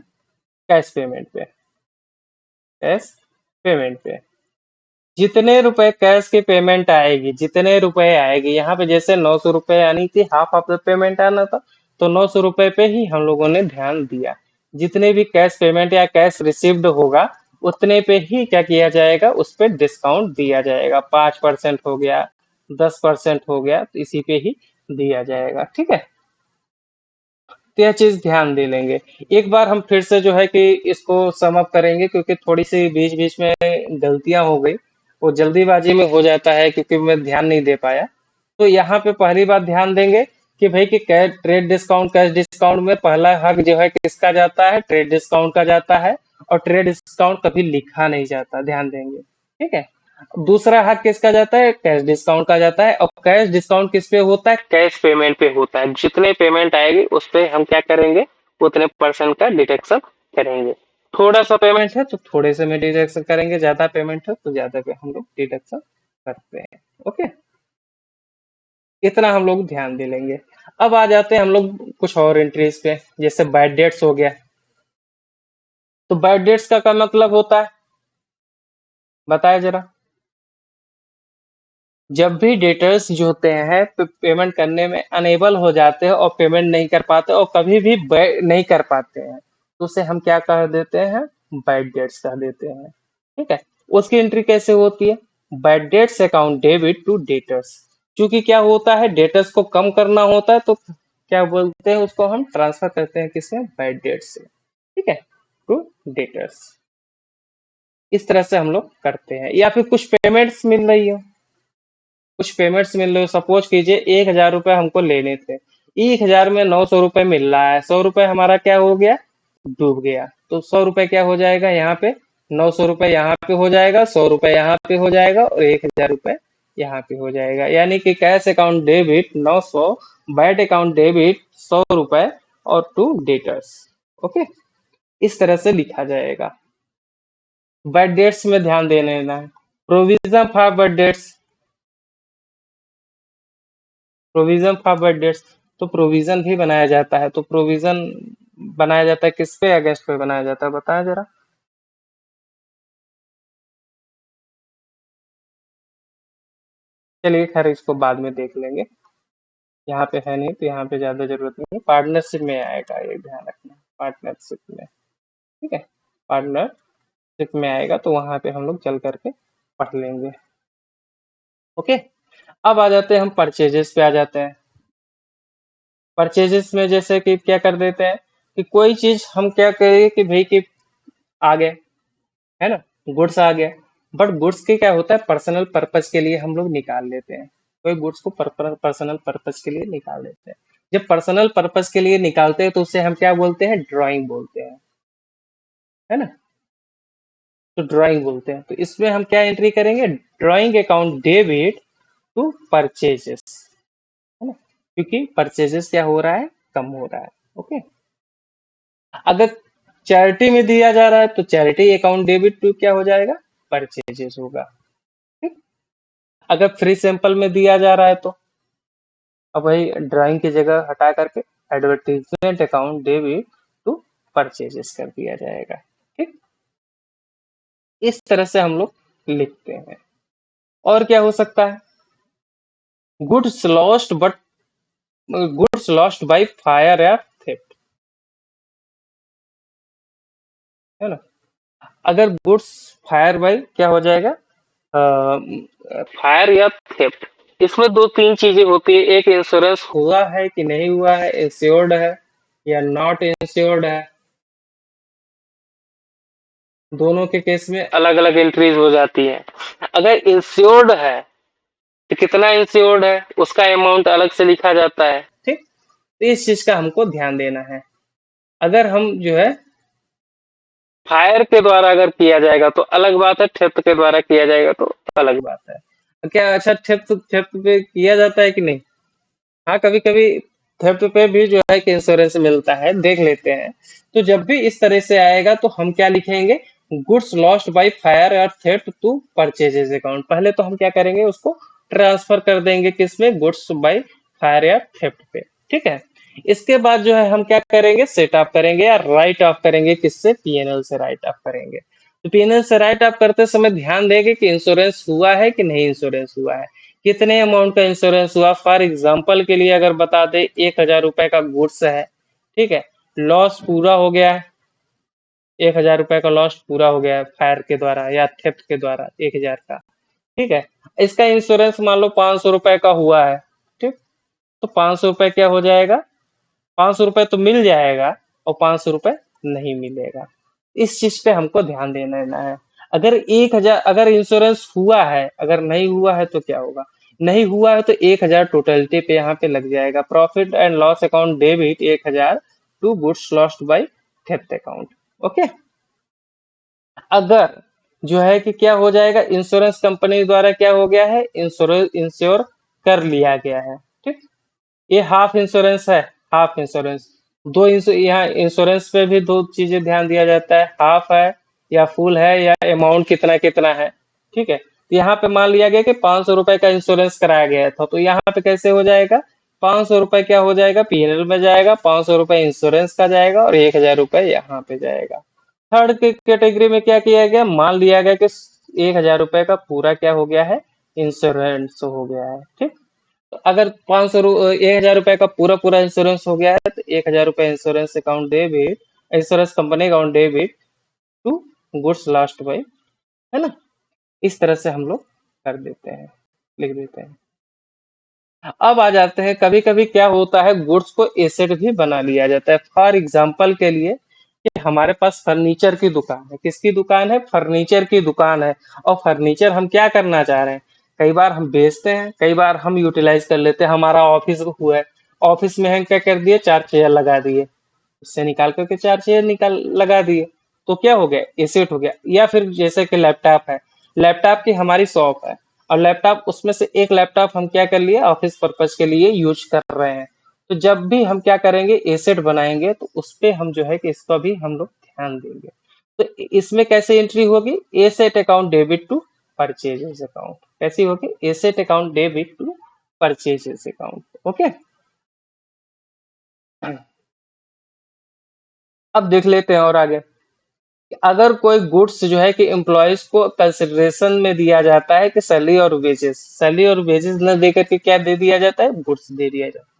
A: कैश पेमेंट पे, कैश पेमेंट पे जितने रुपए कैश की पेमेंट आएगी, जितने रुपए आएगी, यहाँ पे जैसे 900 रुपए यानी कि हाफ ऑफ द पेमेंट आना था, तो 900 रुपए पे ही हम लोगों ने ध्यान दिया। जितने भी कैश पेमेंट या कैश रिसीव्ड होगा उतने पे ही क्या किया जाएगा, उस पे डिस्काउंट दिया जाएगा। 5% हो गया, 10% हो गया, तो इसी पे ही दिया जाएगा। ठीक है, तो यह चीज ध्यान दे लेंगे। एक बार हम फिर से जो है कि इसको सम अप करेंगे, क्योंकि थोड़ी सी बीच बीच में गलतियां हो गई, वो जल्दीबाजी में हो जाता है क्योंकि मैं ध्यान नहीं दे पाया। तो यहाँ पे पहली बात ध्यान देंगे कि भाई कि ट्रेड डिस्काउंट, कैश डिस्काउंट में पहला हक जो है किसका जाता है? ट्रेड डिस्काउंट का जाता है, और ट्रेड डिस्काउंट कभी लिखा नहीं जाता, ध्यान देंगे। ठीक है, दूसरा हक किसका जाता है? कैश डिस्काउंट का जाता है, और कैश डिस्काउंट किस पे होता है? कैश पेमेंट पे होता है। जितने पेमेंट आएगी उस पे हम क्या करेंगे? उतने परसेंट का डिडक्शन करेंगे। थोड़ा सा पेमेंट है तो थोड़े से में डिडक्शन करेंगे, ज्यादा पेमेंट है तो ज्यादा पे हम लोग डिडक्शन करते हैं। ओके, इतना हम लोग ध्यान दे लेंगे। अब आ जाते हैं हम लोग कुछ और एंट्रीज पे, जैसे बैड डेट्स हो गया। तो बैड डेट्स का क्या मतलब होता है, बताया जरा? जब भी डेटर्स जो होते हैं पेमेंट करने में अनेबल हो जाते हैं और पेमेंट नहीं कर पाते, और कभी भी नहीं कर पाते हैं, तो उसे हम क्या कह देते हैं? बैड डेट्स कह देते हैं। ठीक है, उसकी एंट्री कैसे होती है? Bad debts account debit to debtors. क्योंकि क्या होता है, डेटर्स को कम करना होता है, तो क्या बोलते हैं उसको? हम ट्रांसफर करते हैं किससे? बैड डेट्स से। ठीक है, टू डेटर्स। इस तरह से हम लोग करते हैं। या फिर कुछ पेमेंट्स मिल रही हो, कुछ पेमेंट्स मिल रहे हो, सपोज कीजिए 1,000 रुपए हमको लेने थे, 1,000 में 900 रुपए मिल रहा है, 100 रुपए हमारा क्या हो गया? डूब गया। तो 100 रुपए क्या हो जाएगा यहाँ पे? 900 रुपए यहाँ पे हो जाएगा, 100 रुपए यहाँ पे हो जाएगा, और 1,000 रुपए यहाँ पे हो जाएगा। यानी कि cash account debit 900, bat account debit 100 रुपए, और टू डेटर्स। ओके, इस तरह से लिखा जाएगा। बैड डेट्स में ध्यान देना है। Provision for bad debts, provision for bad debts, तो प्रोविजन भी बनाया जाता है। तो प्रोविजन बनाया जाता है किस पे? अगेंस्ट पे बनाया जाता है, बताया जरा। चलिए खैर, इसको बाद में देख लेंगे, यहाँ पे है नहीं तो यहाँ पे ज्यादा जरूरत नहीं है। पार्टनरशिप में आएगा, ये ध्यान रखना, पार्टनरशिप में। ठीक है, पार्टनरशिप में आएगा तो वहां पे हम लोग चल करके पढ़ लेंगे। ओके, अब आ जाते हैं हम परचेजेस पे आ जाते हैं। परचेजेस में जैसे कि क्या कर देते हैं कि कोई चीज हम क्या करें कि भाई कि आ गए, है ना, गुड्स आ गया, बट गुड्स के क्या होता है, पर्सनल पर्पज के लिए हम लोग निकाल लेते हैं। कोई गुड्स को पर्सनल पर्पज के लिए निकाल लेते हैं। जब पर्सनल पर्पज के लिए निकालते हैं तो उसे हम क्या बोलते हैं? ड्राइंग बोलते हैं, है ना? तो ड्राइंग बोलते हैं। तो इसमें हम क्या एंट्री करेंगे? Drawing account debit to purchases, है ना? क्योंकि परचेजेस क्या हो रहा है? कम हो रहा है। ओके, अगर चैरिटी में दिया जा रहा है तो चैरिटी अकाउंट डेबिट टू क्या हो जाएगा? परचेजेस होगा। ठीक, अगर फ्री सैंपल में दिया जा रहा है तो अब वही ड्राइंग की जगह हटा करके advertisement account debit to purchases कर दिया जाएगा। ठीक, इस तरह से हम लोग लिखते हैं। और क्या हो सकता है? Goods lost but goods lost by fire या थेफ्ट, है ना। अगर गुड्स फायर बाय क्या हो जाएगा, फायर या थेफ्ट, इसमें दो तीन चीजें होती है। एक, इंश्योरेंस हुआ है कि नहीं हुआ है, इंश्योर्ड है या नॉट इंश्योर्ड है। दोनों के केस में अलग अलग एंट्रीज हो जाती है। अगर इंश्योर्ड है तो कितना इंश्योर्ड है उसका अमाउंट अलग से लिखा जाता है। ठीक, तो इस चीज का हमको ध्यान देना है। अगर हम जो है फायर के द्वारा अगर किया जाएगा तो अलग बात है, थेफ्ट के द्वारा किया जाएगा तो अलग बात है। क्या अच्छा थेफ्ट थेफ्ट पे किया जाता है कि नहीं? हाँ, कभी कभी थेफ्ट पे भी जो है कि इंश्योरेंस मिलता है, देख लेते हैं। तो जब भी इस तरह से आएगा तो हम क्या लिखेंगे, गुड्स लॉस्ट बाय फायर और थेफ्ट टू परचेजेज अकाउंट। पहले तो हम क्या करेंगे, उसको ट्रांसफर कर देंगे किसमें, गुड्स बाय फायर या थेफ्ट पे। ठीक है, इसके बाद जो है हम क्या करेंगे, सेट ऑफ करेंगे या राइट ऑफ करेंगे, किससे, पीएनएल से राइट ऑफ करेंगे। तो पीएनएल से राइट ऑफ करते समय ध्यान देंगे कि इंश्योरेंस हुआ है कि नहीं इंश्योरेंस हुआ है, कितने अमाउंट का इंश्योरेंस हुआ। फॉर एग्जाम्पल के लिए अगर बता दे 1,000 रुपए का गुड्स है, ठीक है, लॉस पूरा हो गया है, 1,000 रुपए का लॉस पूरा हो गया है फायर के द्वारा या थेफ्ट के द्वारा 1,000 का। ठीक है, इसका इंश्योरेंस मान लो 500 रुपए का हुआ है। ठीक, तो 500 रुपए क्या हो जाएगा, 500 रुपए तो मिल जाएगा और 500 रुपए नहीं मिलेगा। इस चीज पे हमको ध्यान देना है। अगर 1,000 अगर इंश्योरेंस हुआ है, अगर नहीं हुआ है तो क्या होगा, नहीं हुआ है तो 1,000 टोटलिटी पे यहाँ पे लग जाएगा। Profit and loss account debit 1,000 to goods lost by theft account. Okay, अगर जो है कि क्या हो जाएगा, इंश्योरेंस कंपनी द्वारा क्या हो गया है, इंश्योर कर लिया गया है। ठीक, ये हाफ इंश्योरेंस है, हाफ इंश्योरेंस। यहाँ इंश्योरेंस पे भी दो चीजें ध्यान दिया जाता है, हाफ है या फुल है या अमाउंट कितना कितना है। ठीक है, तो यहाँ पे मान लिया गया कि 500 रुपए का इंश्योरेंस कराया गया था, तो यहाँ पे कैसे हो जाएगा, 500 रुपए क्या हो जाएगा, पीएनएल में जाएगा, 500 रुपए इंश्योरेंस का जाएगा और 1,000 रुपए यहाँ पे जाएगा। थर्ड के कैटेगरी में क्या किया गया, मान लिया गया कि 1,000 रुपए का पूरा क्या हो गया है, इंश्योरेंस हो गया है। ठीक, तो अगर 1,000 रुपए का पूरा पूरा इंश्योरेंस हो गया है तो 1,000 रुपए insurance account debit, insurance company account debit to goods lost by, है ना। इस तरह से हम लोग कर देते हैं, लिख देते हैं। अब आ जाते हैं, कभी कभी क्या होता है, गुड्स को एसेट भी बना लिया जाता है। फॉर एग्जाम्पल के लिए कि हमारे पास फर्नीचर की दुकान है, किसकी दुकान है, फर्नीचर की दुकान है। और फर्नीचर हम क्या करना चाह रहे हैं, कई बार हम बेचते हैं, कई बार हम यूटिलाइज कर लेते हैं। हमारा ऑफिस हुआ है, ऑफिस में हम क्या कर दिए, 4 चेयर लगा दिए, उससे निकाल करके 4 चेयर निकाल लगा दिए, तो क्या हो गया, एसेट हो गया। या फिर जैसे कि लैपटॉप है, लैपटॉप की हमारी शॉप है और लैपटॉप, उसमें से एक लैपटॉप हम क्या कर लिए, ऑफिस पर्पज के लिए यूज कर रहे हैं। तो जब भी हम क्या करेंगे, एसेट बनाएंगे तो उस पे हम जो है कि इसका भी हम लोग ध्यान देंगे। तो इसमें कैसे एंट्री होगी, asset account debit to purchases account. कैसी होगी, asset account debit to purchases account. Okay, अब देख लेते हैं और आगे। अगर कोई गुड्स जो है कि एम्प्लॉयज को कंसिडरेशन में दिया जाता है कि सैलरी और वेजेस, सैलरी और वेजेस न दे करके क्या दे दिया जाता है, गुड्स दे दिया जाता है।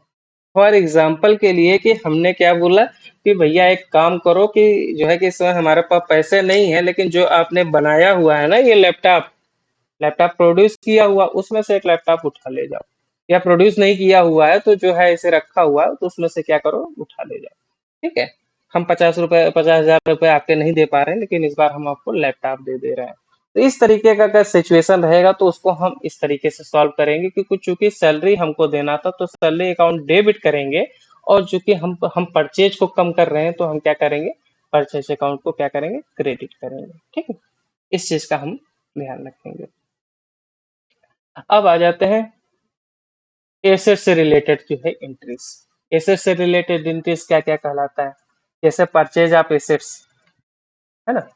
A: फॉर एग्जाम्पल के लिए कि हमने क्या बोला कि भैया एक काम करो कि जो है कि इस समय हमारे पास पैसे नहीं है, लेकिन जो आपने बनाया हुआ है ना ये लैपटॉप, लैपटॉप प्रोड्यूस किया हुआ, उसमें से एक लैपटॉप उठा ले जाओ। या प्रोड्यूस नहीं किया हुआ है तो जो है इसे रखा हुआ है, तो उसमें से क्या करो, उठा ले जाओ। ठीक है, हम 50,000 रुपए आपके नहीं दे पा रहे हैं, लेकिन इस बार हम आपको लैपटॉप दे दे रहे हैं। तो इस तरीके का अगर सिचुएशन रहेगा तो उसको हम इस तरीके से सॉल्व करेंगे कि कुछ, चूंकि सैलरी हमको देना था तो सैलरी अकाउंट डेबिट करेंगे, और चूंकि हम परचेज को कम कर रहे हैं तो हम क्या करेंगे, परचेज अकाउंट को क्या करेंगे, क्रेडिट करेंगे। ठीक है, इस चीज का हम ध्यान रखेंगे। अब आ जाते हैं एसेट से रिलेटेड जो है एंट्रीज। एसेट से रिलेटेड एंट्रीज क्या क्या कहलाता है, जैसे परचेज ऑफ एसेट्स, है ना।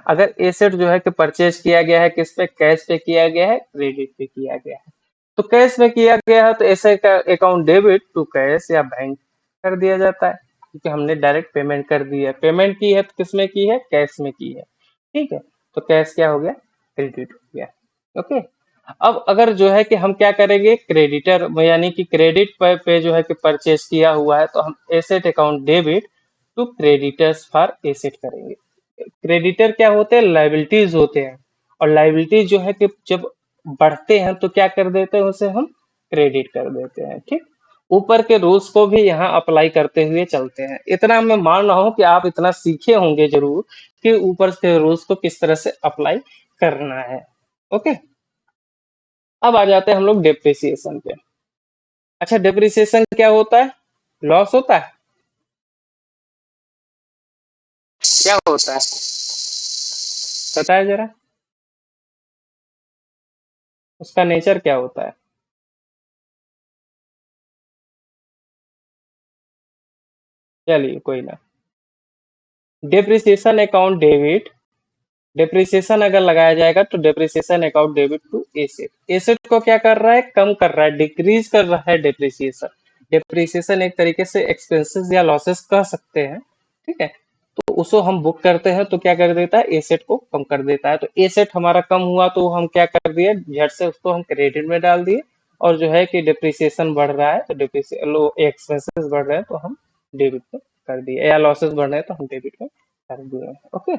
A: अगर एसेट जो है कि परचेज किया गया है किस पे, कैश पे किया गया है, क्रेडिट पे किया गया है। तो कैश में किया गया है तो ऐसे का अकाउंट डेबिट टू कैश या बैंक कर दिया जाता है, क्योंकि हमने डायरेक्ट पेमेंट कर दी है। पेमेंट की है तो किस में की है, कैश में की है। ठीक है, तो कैश क्या हो गया, क्रेडिट हो गया। ओके। अब अगर जो है कि हम क्या करेंगे, क्रेडिटर यानी कि क्रेडिट पे जो है कि परचेज किया हुआ है, तो हम asset account debit to creditors for asset करेंगे। क्रेडिटर क्या होते हैं, लाइबिलिटीज होते हैं। और लाइबिलिटीज जो है कि जब बढ़ते हैं तो क्या कर देते हैं, उसे हम क्रेडिट कर देते हैं। ठीक, ऊपर के रूल्स को भी यहाँ अप्लाई करते हुए चलते हैं। इतना मैं मान रहा हूँ कि आप इतना सीखे होंगे जरूर कि ऊपर के रूल्स को किस तरह से अप्लाई करना है। ओके। अब आ जाते हैं हम लोग डेप्रिसिएशन पे। अच्छा, डेप्रिसिएशन क्या होता है, लॉस होता है, क्या होता है, बताया जरा, उसका नेचर क्या होता है। चलिए कोई ना। डेप्रिसिएशन अकाउंट डेबिट, डेप्रिसिएशन अगर लगाया जाएगा तो depreciation account debit to asset. Asset को क्या कर रहा है, कम कर रहा है, डिक्रीज कर रहा है डेप्रिसिएशन। डेप्रिसिएशन एक तरीके से एक्सपेंसेस या लॉसेस कह सकते हैं। ठीक है, तो उसको हम बुक करते हैं तो क्या कर देता है, एसेट को कम कर देता है। तो एसेट हमारा कम हुआ तो हम क्या कर दिए, झट से उसको हम क्रेडिट में डाल दिए। और जो है कि डिप्रिसिएशन बढ़ रहा है तो डिप्रिसिएशन एक्सपेंसेस बढ़ रहे हैं तो हम डेबिट में कर दिए, या लॉसेस बढ़ रहे हैं तो हम डेबिट में कर दिए। ओके।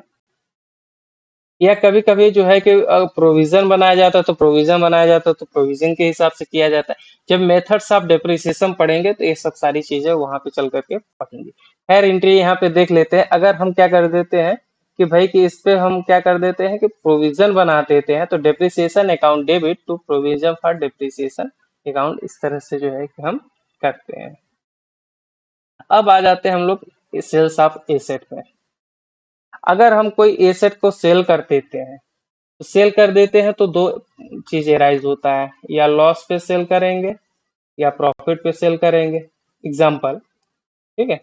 A: या कभी कभी जो है कि प्रोविजन बनाया जाता है तो प्रोविजन बनाया जाता है तो प्रोविजन के हिसाब से किया जाता है। जब मेथड्स ऑफ डेप्रिसिएशन पढ़ेंगे तो ये सब सारी चीजें वहां पे चल करके पढ़ेंगे। खैर एंट्री यहाँ पे देख लेते हैं। अगर हम क्या कर देते हैं कि भाई कि इस पे हम क्या कर देते हैं कि प्रोविजन बना देते हैं, तो depreciation account debit to provision for depreciation account, इस तरह से जो है कि हम करते हैं। अब आ जाते हैं हम लोग सेल्स ऑफ एसेट में। अगर हम कोई एसेट को सेल कर देते हैं, तो सेल कर देते हैं तो दो चीजें राइज होता है, या लॉस पे सेल करेंगे या प्रॉफिट पे सेल करेंगे। एग्जाम्पल, ठीक है,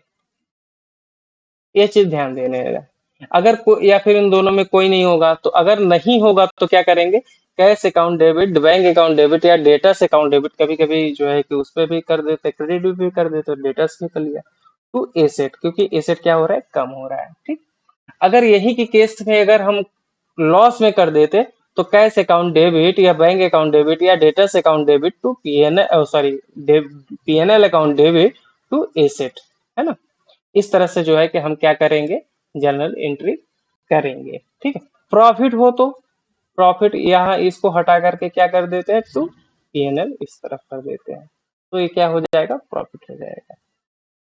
A: ये चीज ध्यान देने है। अगर या फिर इन दोनों में कोई नहीं होगा, तो अगर नहीं होगा तो क्या करेंगे, cash account debit, bank account debit या डेटर्स अकाउंट डेबिट, कभी कभी जो है कि उस पे भी कर देते, क्रेडिट भी कर देते, डेटर्स भी कर लिया। टू एसेट, क्योंकि एसेट क्या हो रहा है, कम हो रहा है। ठीक, अगर यही की केस में अगर हम लॉस में कर देते, तो कैश अकाउंट डेबिट या बैंक अकाउंट डेबिट या debtors account debit to PNL, sorry, PNL account debit to asset, है ना। इस तरह से जो है कि हम क्या करेंगे, जर्नल एंट्री करेंगे। ठीक है, प्रॉफिट हो तो प्रॉफिट यहाँ इसको हटा करके क्या कर देते हैं, टू पीएनएल इस तरफ कर देते हैं, तो ये क्या हो जाएगा, प्रॉफिट हो जाएगा।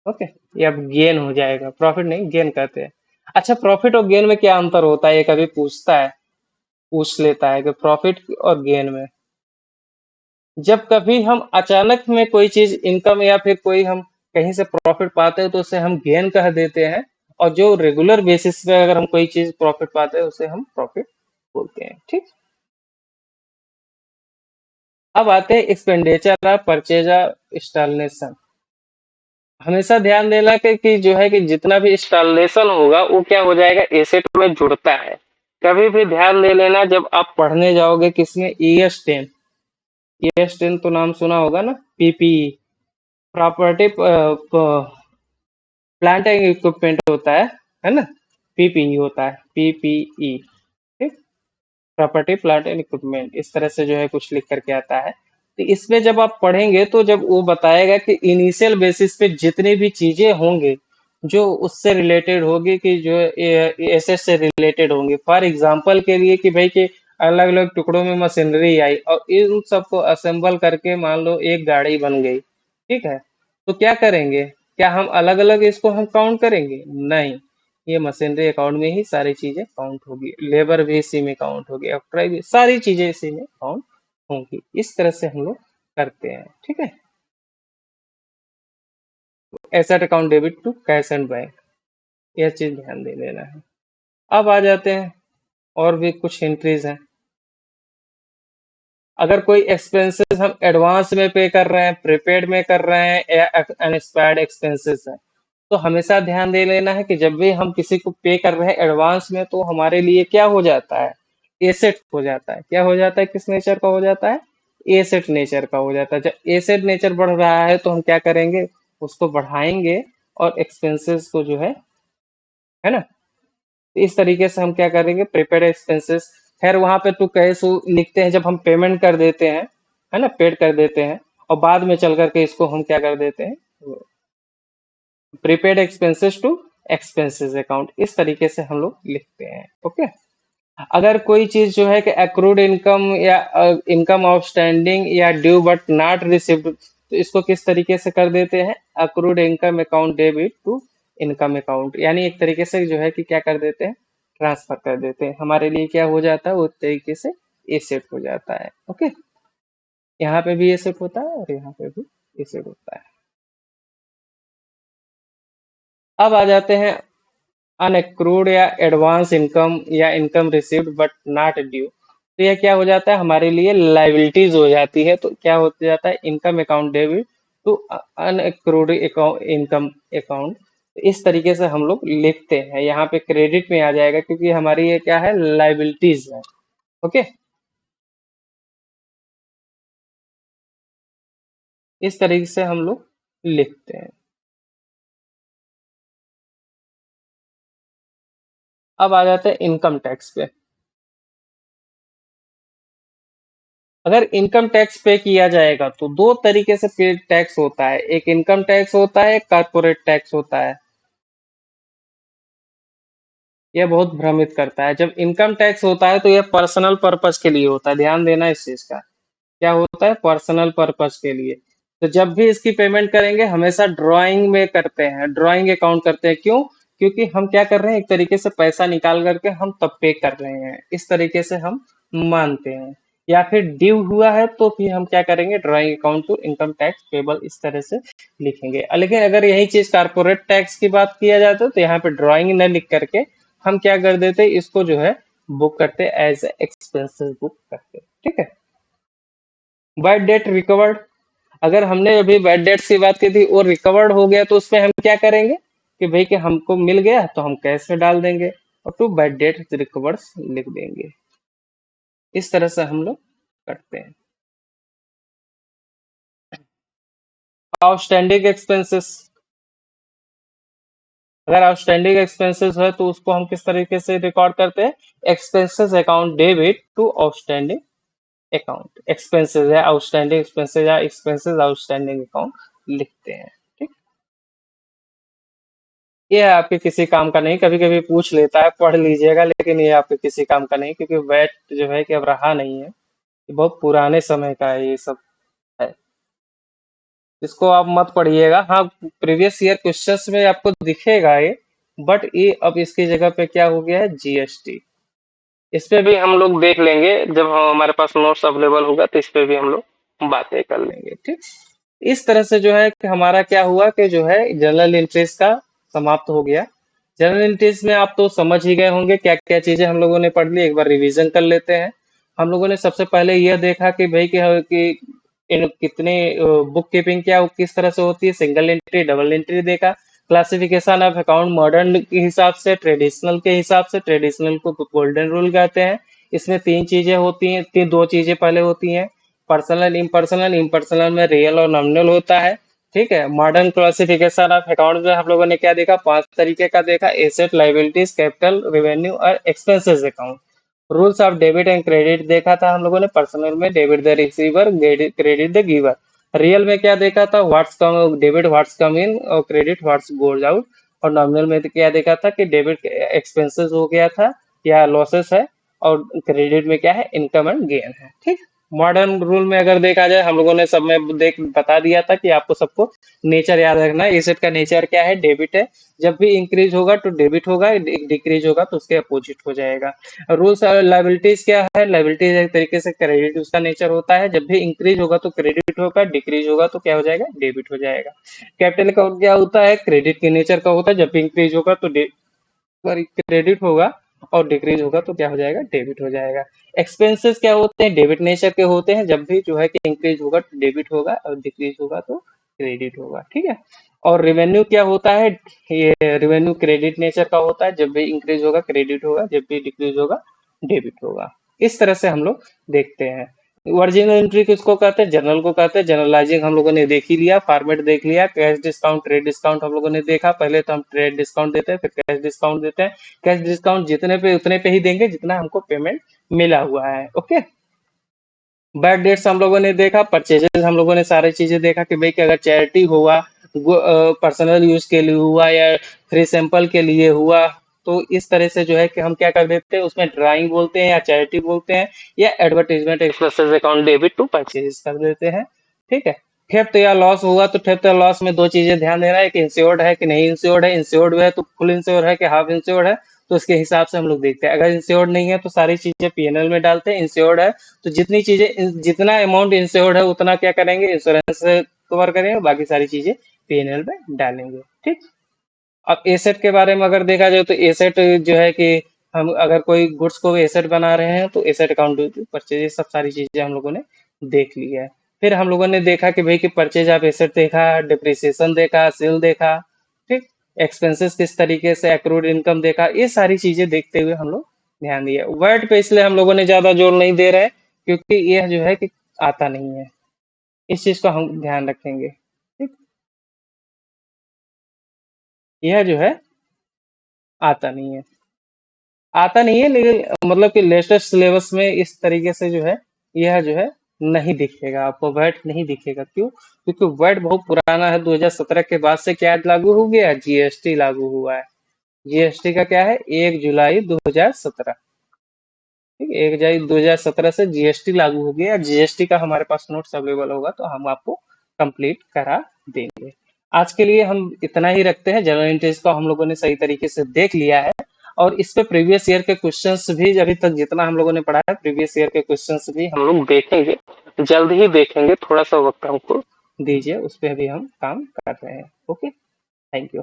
A: ओके, ये अब गेन हो जाएगा, प्रॉफिट नहीं गेन कहते हैं। अच्छा, प्रॉफिट और गेन में क्या अंतर होता है, ये कभी पूछता है, पूछ लेता है कि प्रॉफिट और गेन में, जब कभी हम अचानक में कोई चीज इनकम या फिर कोई हम कहीं से प्रॉफिट पाते हैं तो उसे हम गेन कह देते हैं। और जो रेगुलर बेसिस पे अगर हम कोई चीज प्रॉफिट पाते हैं उसे हम प्रॉफिट बोलते हैं। ठीक, अब आते हैं एक्सपेंडिचर ऑफ परचेज इंस्टॉलेशन। हमेशा ध्यान देना कि जो है कि जितना भी इंस्टॉलेशन होगा वो क्या हो जाएगा, एसेट में जुड़ता है। कभी भी ध्यान दे लेना, जब आप पढ़ने जाओगे किसमें, ES10, ES10 तो नाम सुना होगा ना, PPE, property plant and equipment होता है ना, PPE होता है, PPE। ठीक, प्रॉपर्टी प्लांट एंड इक्विपमेंट, इस तरह से जो है कुछ लिख करके आता है। तो इसमें जब आप पढ़ेंगे तो जब वो बताएगा कि इनिशियल बेसिस पे जितनी भी चीजें होंगे जो उससे रिलेटेड होगी, कि जो एसेट से रिलेटेड होंगे, फॉर एग्जांपल के लिए कि भाई कि अलग अलग टुकड़ों में मशीनरी आई और इन सबको असेंबल करके मान लो एक गाड़ी बन गई। ठीक है, तो क्या करेंगे, क्या हम अलग अलग इसको हम काउंट करेंगे, नहीं, ये मशीनरी अकाउंट में ही सारी चीजें काउंट होगी, लेबर भी इसी में काउंट होगी, एक्ट्रा भी, सारी चीजें इसी में काउंट होंगी। इस तरह से हम लोग करते हैं। ठीक है, asset account debit to cash and bank, यह चीज ध्यान दे लेना है। अब आ जाते हैं, और भी कुछ एंट्रीज हैं। अगर कोई एक्सपेंसेस हम एडवांस में पे कर रहे हैं, प्रीपेड में कर रहे हैं, या अनएक्सपायर्ड एक्सपेंसेस है, तो हमेशा ध्यान दे लेना है कि जब भी हम किसी को पे कर रहे हैं एडवांस में, तो हमारे लिए क्या हो जाता है, एसेट हो जाता है। क्या हो जाता है, किस नेचर का हो जाता है, एसेट नेचर का हो जाता है। जब एसेट नेचर बढ़ रहा है तो हम क्या करेंगे, उसको बढ़ाएंगे और एक्सपेंसेस को जो है ना, तो इस तरीके से हम क्या करेंगे, प्रिपेड एक्सपेंसेस। खैर वहां पे तो कैश लिखते हैं जब हम पेमेंट कर देते हैं, है ना, पेड कर देते हैं, और बाद में चल करके इसको हम क्या कर देते हैं, prepaid expenses to expenses account, इस तरीके से हम लोग लिखते हैं। ओके। अगर कोई चीज जो है कि अक्रूड इनकम या इनकम आउटस्टैंडिंग या ड्यू बट नॉट रिसीव्ड, तो इसको किस तरीके से कर देते हैं, accrued income account debit to income account, यानी एक तरीके से जो है कि क्या कर देते हैं, ट्रांसफर कर देते हैं। हमारे लिए क्या हो जाता है, वो तरीके से एसेट हो जाता है। ओके। यहाँ पे भी एसेट होता है और यहाँ पे भी एसेट होता है। अब आ जाते हैं अनएक्रूड या एडवांस इनकम या income received but not due. तो यह क्या हो जाता है, हमारे लिए लाइबिलिटीज हो जाती है। तो क्या हो जाता है, income account debit to unaccrued income account. इस तरीके से हम लोग लिखते हैं। यहाँ पे क्रेडिट में आ जाएगा क्योंकि हमारी ये क्या है, लाइबिलिटीज है। ओके। इस तरीके से हम लोग लिखते हैं। अब आ जाते हैं इनकम टैक्स पे। अगर इनकम टैक्स पे किया जाएगा तो दो तरीके से पे टैक्स होता है, एक इनकम टैक्स होता है, एक कारपोरेट टैक्स होता है। यह बहुत भ्रमित करता है। जब इनकम टैक्स होता है तो यह पर्सनल पर्पस के लिए होता है, ध्यान देना इस चीज का। क्या होता है, पर्सनल पर्पस के लिए। तो जब भी इसकी पेमेंट करेंगे हमेशा ड्राइंग में करते हैं, ड्राइंग अकाउंट करते हैं। क्यों, क्योंकि हम क्या कर रहे हैं, एक तरीके से पैसा निकाल करके हम तब पे कर रहे हैं, इस तरीके से हम मानते हैं। या फिर ड्यू हुआ है तो फिर हम क्या करेंगे, drawing account to income tax payable, इस तरह से लिखेंगे। लेकिन अगर यही चीज कारपोरेट टैक्स की बात किया जाता है तो यहाँ पे ड्राइंग न लिख करके हम क्या कर देते, इसको जो है बुक करते, एज एक्सपेंसेस बुक करते। ठीक है। बैड डेट रिकवर्ड, अगर हमने अभी बैड डेट्स की बात की थी और रिकवर्ड हो गया तो उसमें हम क्या करेंगे कि भाई कि हमको मिल गया तो हम कैश में डाल देंगे और टू बैड डेट रिकवर्ड्स लिख देंगे। इस तरह से हम लोग करते हैं। आउटस्टैंडिंग एक्सपेंसेस, अगर आउटस्टैंडिंग एक्सपेंसेस है तो उसको हम किस तरीके से रिकॉर्ड करते हैं, expenses account debit to outstanding account. Expenses है आउटस्टैंडिंग एक्सपेंसेस या एक्सपेंसेस आउटस्टैंडिंग अकाउंट लिखते हैं। ठीक। ये आपके किसी काम का नहीं, कभी कभी पूछ लेता है, पढ़ लीजिएगा, लेकिन ये आपके किसी काम का नहीं, क्योंकि वैट जो है कि अब रहा नहीं है, ये बहुत पुराने समय का है ये सब है। इसको आप मत पढ़िएगा। हाँ, प्रीवियस ईयर क्वेश्चंस में आपको दिखेगा ये, बट ये अब इसकी जगह पे क्या हो गया है, जीएसटी। इस पे भी हम लोग देख लेंगे जब हमारे पास नोट्स अवेलेबल होगा, तो इस पे भी हम लोग बातें कर लेंगे। ठीक। इस तरह से जो है कि हमारा क्या हुआ कि जो है जनरल इंटरेस्ट का समाप्त हो गया। जनरल इंटरेस्ट में आप तो समझ ही गए होंगे क्या क्या चीजें हम लोगों ने पढ़ ली, एक बार रिवीजन कर लेते हैं। हम लोगों ने सबसे पहले यह देखा कि भाई कि इन कितने बुक कीपिंग क्या किस तरह से होती है, सिंगल एंट्री डबल एंट्री देखा। क्लासिफिकेशन ऑफ अकाउंट मॉडर्न के हिसाब से, ट्रेडिशनल के हिसाब से, ट्रेडिशनल को गोल्डन रूल कहते हैं। इसमें तीन चीजें होती हैं, दो चीजें पहले होती हैं, पर्सनल इम्पर्सनल। इम्पर्सनल में रियल और नॉमिनल होता है। ठीक है। मॉडर्न क्लासिफिकेशन ऑफ अकाउंट में हम लोगों ने क्या देखा, पांच तरीके का देखा, एसेट, लाइबिलिटीज, कैपिटल, रेवेन्यू और expenses account. Rules of debit and credit देखा था हम लोगों ने, पर्सनल में debit the receiver, credit the giver. Real में क्या देखा था, व्हाट्स कम डेबिट, व्हाट्स कम इन, और क्रेडिट व्हाट्स गोज आउट। और नॉमिनल में तो क्या देखा था कि डेबिट एक्सपेंसेस हो गया था या लॉसेस है, और क्रेडिट में क्या है, इनकम एंड गेन है। ठीक। मॉडर्न रूल में अगर देखा जाए, हम लोगों ने सब में देख बता दिया था कि आपको सबको नेचर याद रखना है। एसेट का नेचर क्या है, डेबिट है। जब भी इंक्रीज होगा तो डेबिट होगा, डिक्रीज होगा तो उसके अपोजिट हो जाएगा। रूल्स और लाइबिलिटीज क्या है, लाइबिलिटीज एक तरीके से क्रेडिट उसका नेचर होता है, जब भी इंक्रीज होगा तो क्रेडिट होगा, डिक्रीज होगा तो क्या हो जाएगा, डेबिट हो जाएगा। कैपिटल का क्या होता है, क्रेडिट के नेचर का होता है, जब भी इंक्रीज होगा तो क्रेडिट होगा, और डिक्रीज होगा तो क्या हो जाएगा, डेबिट हो जाएगा। एक्सपेंसेस क्या होते हैं, डेबिट नेचर के होते हैं, जब भी जो है कि इंक्रीज होगा तो डेबिट होगा और डिक्रीज होगा तो क्रेडिट होगा। ठीक है। और रेवेन्यू क्या होता है, ये रेवेन्यू क्रेडिट नेचर का होता है, जब भी इंक्रीज होगा क्रेडिट होगा, जब भी डिक्रीज होगा डेबिट होगा। इस तरह से हम लोग देखते हैं। ओरिजिनल एंट्री किसको कहते हैं, जनरल को कहते हैं। जनरलाइजिंग हम लोगों ने देख ही लिया, फॉर्मेट देख लिया, कैश डिस्काउंट ट्रेड डिस्काउंट हम लोगों ने देखा। पहले तो हम ट्रेड डिस्काउंट देते हैं, फिर कैश डिस्काउंट देते हैं। कैश डिस्काउंट जितने पे उतने पे ही देंगे जितना हमको पेमेंट मिला हुआ है। ओके। बैड डेट्स हम लोगों ने देखा, परचेजेस हम लोगों ने सारी चीजें देखा कि भाई कि अगर चैरिटी हुआ, पर्सनल यूज के लिए हुआ या फ्री सैंपल के लिए हुआ, तो इस तरह से जो है कि हम क्या कर देते हैं, उसमें ड्राइंग बोलते हैं या चैरिटी बोलते हैं या advertisement expenses account debit to purchase कर देते हैं। ठीक है। थेफ्ट या लॉस हुआ तो थेफ्ट या लॉस में दो चीजें ध्यान देना है कि इंश्योर्ड है कि नहीं इंश्योर्ड है। इंश्योर्ड है तो फुल इंश्योर्ड है कि हाफ इंश्योर्ड है, तो उसके हिसाब से हम लोग देखते हैं। अगर इंश्योर्ड नहीं है तो सारी चीजें पीएनएल में डालते हैं। इंश्योर्ड है तो जितनी चीजें, जितना अमाउंट इंश्योर्ड है उतना क्या करेंगे, इंश्योरेंस से कवर करेंगे, बाकी सारी चीजें पीएनएल में डालेंगे। ठीक। अब एसेट के बारे में अगर देखा जाए तो एसेट जो है कि हम अगर कोई गुड्स को एसेट बना रहे हैं तो एसेट अकाउंट परचेज, सब सारी चीजें हम लोगों ने देख ली है। फिर हम लोगों ने देखा कि भाई कि परचेज ऑफ एसेट देखा, डिप्रिसिएशन देखा, सेल देखा। ठीक। एक्सपेंसेस किस तरीके से, एक्रूड इनकम देखा, ये सारी चीजें देखते हुए हम लोग ध्यान दिया। वर्ड पे इसलिए हम लोगों ने ज्यादा जोर नहीं दे रहे क्योंकि यह जो है कि आता नहीं है, इस चीज को हम ध्यान रखेंगे। ठीक। यह जो है आता नहीं है, आता नहीं है, लेकिन मतलब कि लेटेस्ट सिलेबस में इस तरीके से जो है यह जो है नहीं दिखेगा आपको, वैट नहीं दिखेगा। क्यों? क्योंकि वैट बहुत पुराना है। 2017 के बाद से क्या लागू हो गया, जीएसटी लागू हुआ है। जीएसटी का क्या है, 1 जुलाई 2017। ठीक है, 1 जुलाई 2017 से जीएसटी लागू हो गया। जीएसटी का हमारे पास नोट्स अवेलेबल होगा तो हम आपको कंप्लीट करा देंगे। आज के लिए हम इतना ही रखते हैं। जनरल इंटरेस्ट को हम लोगों ने सही तरीके से देख लिया है, और इस पे प्रीवियस ईयर के क्वेश्चंस भी अभी तक जितना हम लोगों ने पढ़ा है, प्रीवियस ईयर के क्वेश्चंस भी हम लोग देखेंगे, जल्द ही देखेंगे। थोड़ा सा वक्त हमको दीजिए, उस पे भी हम काम कर रहे हैं। Okay, thank you.